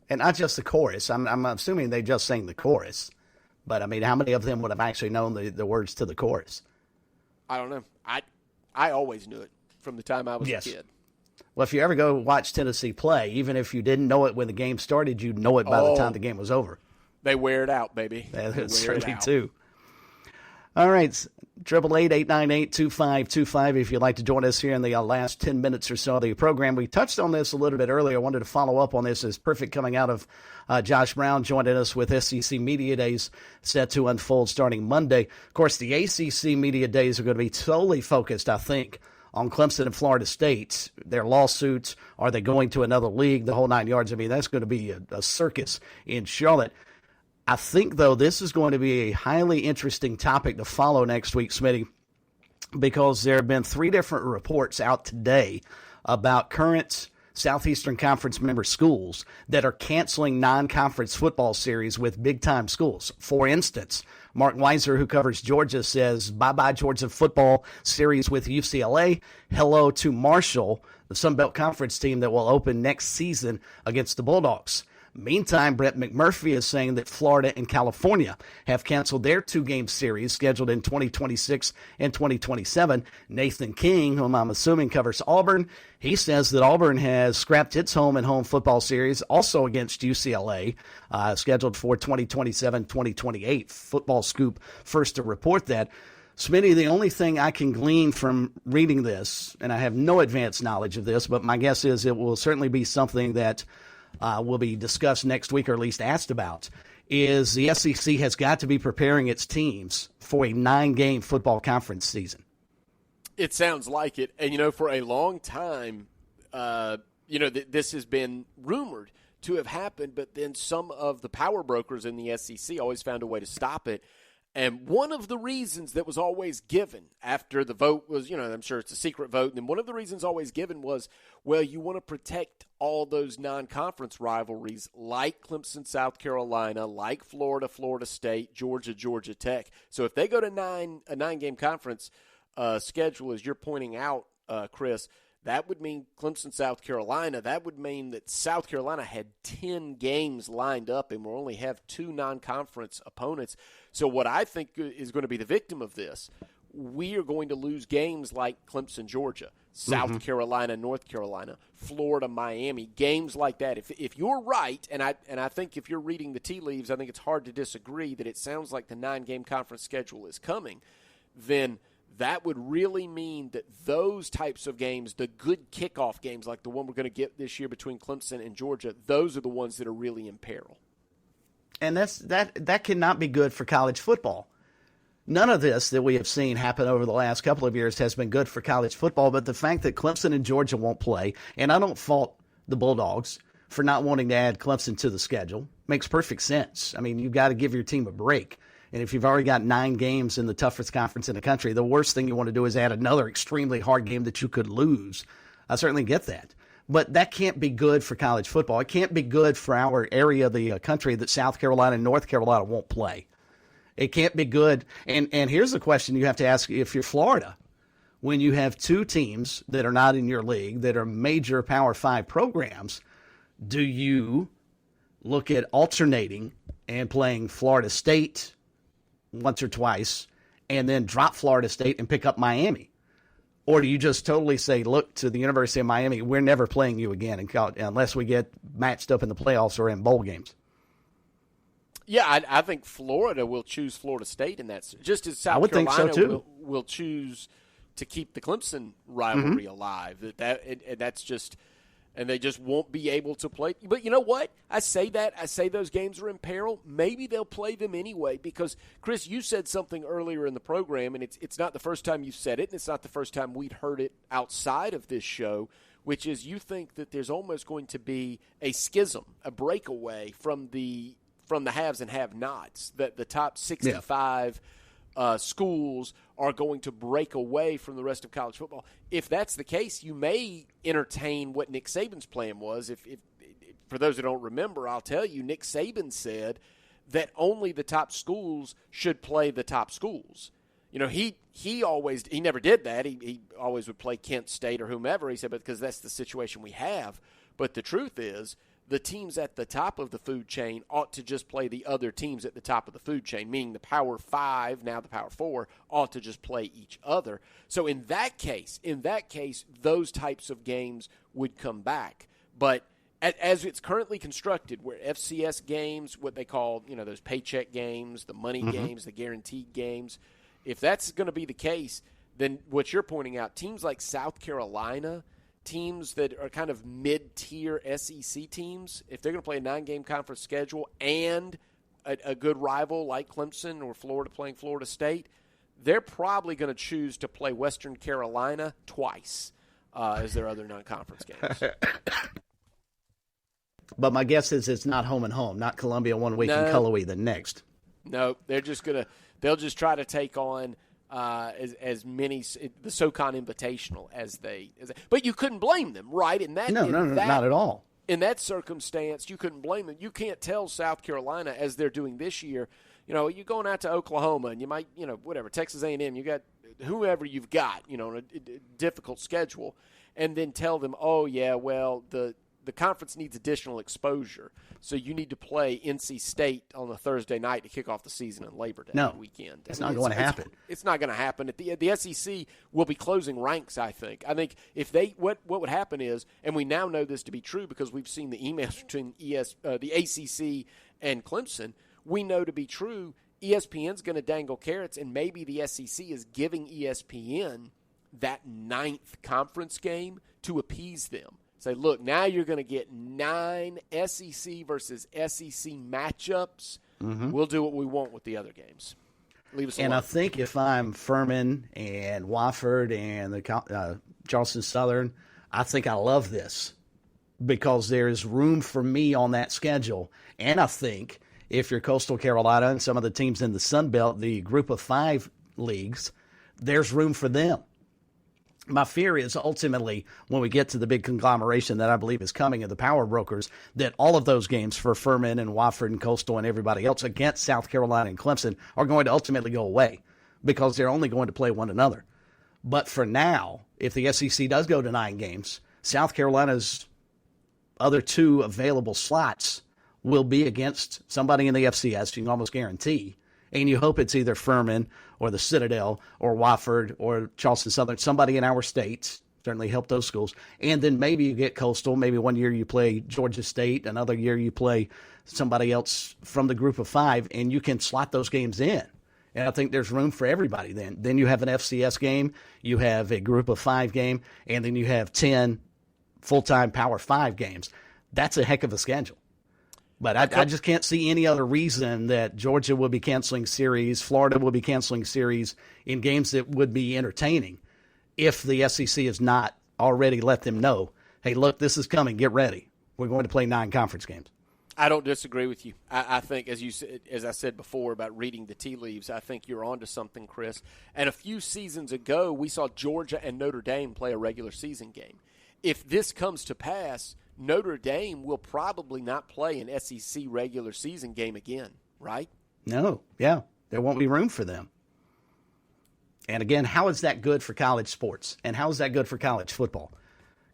and not just the chorus. I'm assuming they just sang the chorus, but I mean, how many of them would have actually known the words to the chorus? I don't know. I always knew it from the time I was a kid. Well, if you ever go watch Tennessee play, even if you didn't know it when the game started, you'd know it by the time the game was over. They wear it out, baby. They certainly do. All right, 888-898-2525 if you'd like to join us here in the last 10 minutes or so of the program. We touched on this a little bit earlier. I wanted to follow up on this. It's perfect coming out of Josh Brown joining us with SEC Media Days set to unfold starting Monday. Of course, the ACC Media Days are going to be totally focused, I think, on Clemson and Florida State, their lawsuits. Are they going to another league? The whole 9 yards. I mean, that's going to be a circus in Charlotte. I think, though, this is going to be a highly interesting topic to follow next week, Smitty, because there have been 3 different reports out today about current Southeastern Conference member schools that are canceling non-conference football series with big-time schools. For instance, Mark Weiser, who covers Georgia, says, bye-bye Georgia football series with UCLA. Hello to Marshall, the Sun Belt Conference team that will open next season against the Bulldogs. Meantime, Brett McMurphy is saying that Florida and California have canceled their 2-game series scheduled in 2026 and 2027. Nathan King, whom I'm assuming covers Auburn, he says that Auburn has scrapped its home-and-home football series, also against UCLA, scheduled for 2027-2028. Football Scoop first to report that. Smitty, the only thing I can glean from reading this, and I have no advanced knowledge of this, but my guess is it will certainly be something that will be discussed next week, or at least asked about, is the SEC has got to be preparing its teams for a 9-game football conference season. It sounds like it. And, for a long time, this has been rumored to have happened, but then some of the power brokers in the SEC always found a way to stop it. And one of the reasons that was always given after the vote was, I'm sure it's a secret vote, and one of the reasons always given was, well, you want to protect all those non-conference rivalries like Clemson, South Carolina, like Florida, Florida State, Georgia, Georgia Tech. So if they go to a 9-game conference schedule, as you're pointing out, Chris, that would mean Clemson, South Carolina. That would mean that South Carolina had 10 games lined up and will only have 2 non-conference opponents. So what I think is going to be the victim of this, we are going to lose games like Clemson, Georgia, South Carolina, North Carolina, Florida, Miami, games like that. If you're right, and I think if you're reading the tea leaves, I think it's hard to disagree that it sounds like the 9-game conference schedule is coming, then that would really mean that those types of games, the good kickoff games like the one we're going to get this year between Clemson and Georgia, those are the ones that are really in peril. And that cannot be good for college football. None of this that we have seen happen over the last couple of years has been good for college football, but the fact that Clemson and Georgia won't play, and I don't fault the Bulldogs for not wanting to add Clemson to the schedule, makes perfect sense. I mean, you've got to give your team a break. And if you've already got 9 games in the toughest conference in the country, the worst thing you want to do is add another extremely hard game that you could lose. I certainly get that. But that can't be good for college football. It can't be good for our area of the country that South Carolina and North Carolina won't play. It can't be good. And here's the question you have to ask if you're Florida. When you have 2 teams that are not in your league that are major Power 5 programs, do you look at alternating and playing Florida State once or twice and then drop Florida State and pick up Miami? Or do you just totally say, look to the University of Miami, we're never playing you again unless we get matched up in the playoffs or in bowl games? Yeah, I think Florida will choose Florida State in that, just as South Carolina will choose to keep the Clemson rivalry alive. That's just, and they just won't be able to play. But you know what? I say those games are in peril. Maybe they'll play them anyway because, Chris, you said something earlier in the program, and it's not the first time you've said it, and it's not the first time we'd heard it outside of this show, which is you think that there's almost going to be a schism, a breakaway from the haves and have-nots, that the top 65 schools are going to break away from the rest of college football. If that's the case, you may entertain what Nick Saban's plan was. If for those who don't remember, I'll tell you, Nick Saban said that only the top schools should play the top schools. You know, he never did that. He always would play Kent State or whomever. He said, because that's the situation we have. But the truth is, the teams at the top of the food chain ought to just play the other teams at the top of the food chain, meaning the Power 5, now the Power 4, ought to just play each other. So in that case, those types of games would come back. But as it's currently constructed, where FCS games, what they call, those paycheck games, the money games, the guaranteed games, if that's going to be the case, then what you're pointing out, teams like South Carolina, teams that are kind of mid-tier SEC teams, if they're going to play a 9-game conference schedule and a good rival like Clemson or Florida playing Florida State, they're probably going to choose to play Western Carolina twice as their other non-conference games. But my guess is it's not home and home, not Columbia one week and Cullowhee the next. No, they'll just try to take on as many the SoCon Invitational as they. But you couldn't blame them, right? No, not at all. In that circumstance, you couldn't blame them. You can't tell South Carolina, as they're doing this year, you're going out to Oklahoma and you might, whatever, Texas A&M, you got whoever you've got, on a difficult schedule, and then tell them, oh yeah, well the conference needs additional exposure, so you need to play NC State on a Thursday night to kick off the season on Labor Day weekend. It's not going to happen. It's not going to happen. The SEC will be closing ranks, I think. I think if what would happen is, and we now know this to be true because we've seen the emails between the ACC and Clemson, we know to be true, ESPN's going to dangle carrots, and maybe the SEC is giving ESPN that 9th conference game to appease them. Say, look, now you're going to get 9 SEC versus SEC matchups. We'll do what we want with the other games. Leave us alone. And I think if I'm Furman and Wofford and the Charleston Southern, I think I love this because there's room for me on that schedule. And I think if you're Coastal Carolina and some of the teams in the Sun Belt, the Group of 5 leagues, there's room for them. My fear is ultimately when we get to the big conglomeration that I believe is coming of the power brokers, that all of those games for Furman and Wofford and Coastal and everybody else against South Carolina and Clemson are going to ultimately go away because they're only going to play one another. But for now, if the SEC does go to 9 games, South Carolina's other 2 available slots will be against somebody in the FCS, you can almost guarantee. And you hope it's either Furman or the Citadel or Wofford or Charleston Southern, somebody in our states, certainly help those schools. And then maybe you get Coastal. Maybe one year you play Georgia State, another year you play somebody else from the Group of 5, and you can slot those games in. And I think there's room for everybody then. Then you have an FCS game, you have a Group of 5 game, and then you have 10 full-time Power 5 games. That's a heck of a schedule. But I just can't see any other reason that Georgia will be canceling series, Florida will be canceling series in games that would be entertaining if the SEC has not already let them know, hey, look, this is coming, get ready. We're going to play 9 conference games. I don't disagree with you. I think, as I said before about reading the tea leaves, I think you're onto something, Chris. And a few seasons ago, we saw Georgia and Notre Dame play a regular season game. If this comes to pass, Notre Dame will probably not play an SEC regular season game again, right? No, yeah. There won't be room for them. And again, how is that good for college sports? And how is that good for college football?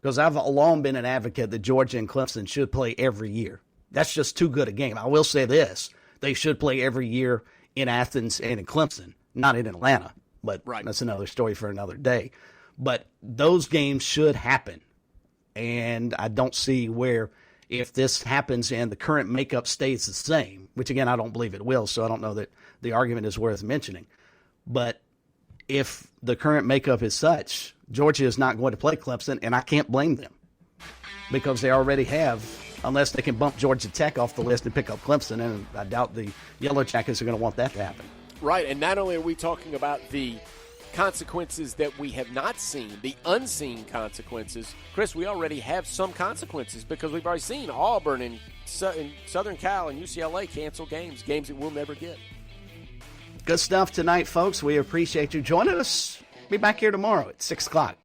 Because I've long been an advocate that Georgia and Clemson should play every year. That's just too good a game. I will say this. They should play every year in Athens and in Clemson, not in Atlanta. But That's another story for another day. But those games should happen. And I don't see where, if this happens and the current makeup stays the same, which, again, I don't believe it will, so I don't know that the argument is worth mentioning. But if the current makeup is such, Georgia is not going to play Clemson, and I can't blame them because they already have, unless they can bump Georgia Tech off the list and pick up Clemson, and I doubt the Yellow Jackets are going to want that to happen. Right, and not only are we talking about the consequences that we have not seen, the unseen consequences. Chris, we already have some consequences because we've already seen Auburn and Southern Cal and UCLA cancel games that we'll never get. Good stuff tonight, folks. We appreciate you joining us. Be back here tomorrow at 6 o'clock.